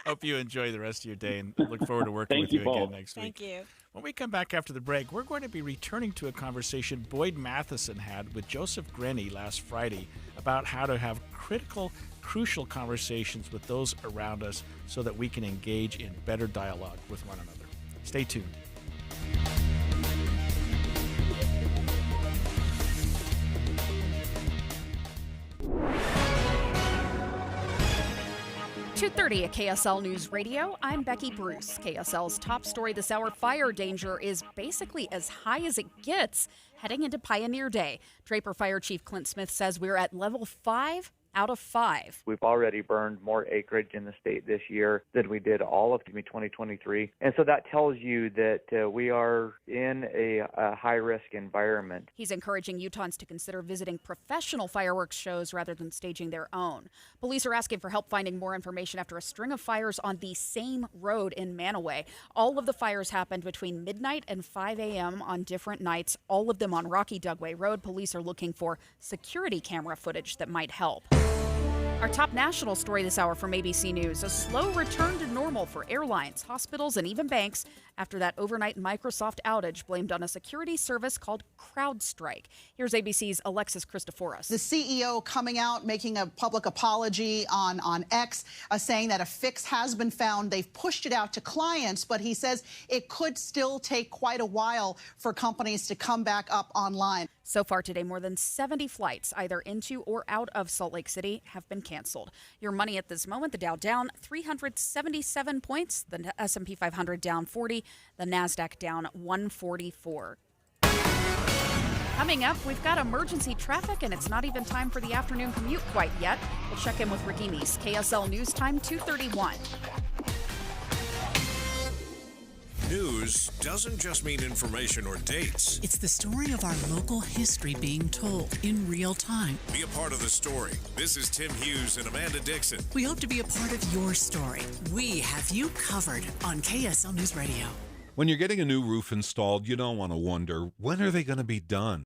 Hope you enjoy the rest of your day and look forward to working with you again next week. Thank you. When we come back after the break, we're going to be returning to a conversation Boyd Matheson had with Joseph Grenny last Friday about how to have crucial conversations with those around us so that we can engage in better dialogue with one another. Stay tuned. .230 at KSL News Radio. I'm Becky Bruce. KSL's top story this hour, fire danger is basically as high as it gets heading into Pioneer Day. Draper Fire Chief Clint Smith says we're at level 5 out of 5. We've already burned more acreage in the state this year than we did all of 2023. And so that tells you that we are in a high-risk environment. He's encouraging Utahns to consider visiting professional fireworks shows rather than staging their own. Police are asking for help finding more information after a string of fires on the same road in Manaway. All of the fires happened between midnight and 5 a.m. on different nights, all of them on Rocky Dugway Road. Police are looking for security camera footage that might help. Our top national story this hour from ABC News, a slow return to normal for airlines, hospitals, and even banks after that overnight Microsoft outage blamed on a security service called CrowdStrike. Here's ABC's Alexis Christoforos. The CEO coming out, making a public apology on X, saying that a fix has been found. They've pushed it out to clients, but he says it could still take quite a while for companies to come back up online. So far today, more than 70 flights, either into or out of Salt Lake City, have been canceled. Your money at this moment, the Dow down 377 points, the S&P 500 down 40, the NASDAQ down 144. Coming up, we've got emergency traffic, and it's not even time for the afternoon commute quite yet. We'll check in with Ricky Meese, KSL News Time 2:31. News doesn't just mean information or dates. It's the story of our local history being told in real time. Be a part of the story. This is Tim Hughes and Amanda Dixon. We hope to be a part of your story. We have you covered on KSL News Radio. When you're getting a new roof installed, you don't want to wonder, when are they going to be done?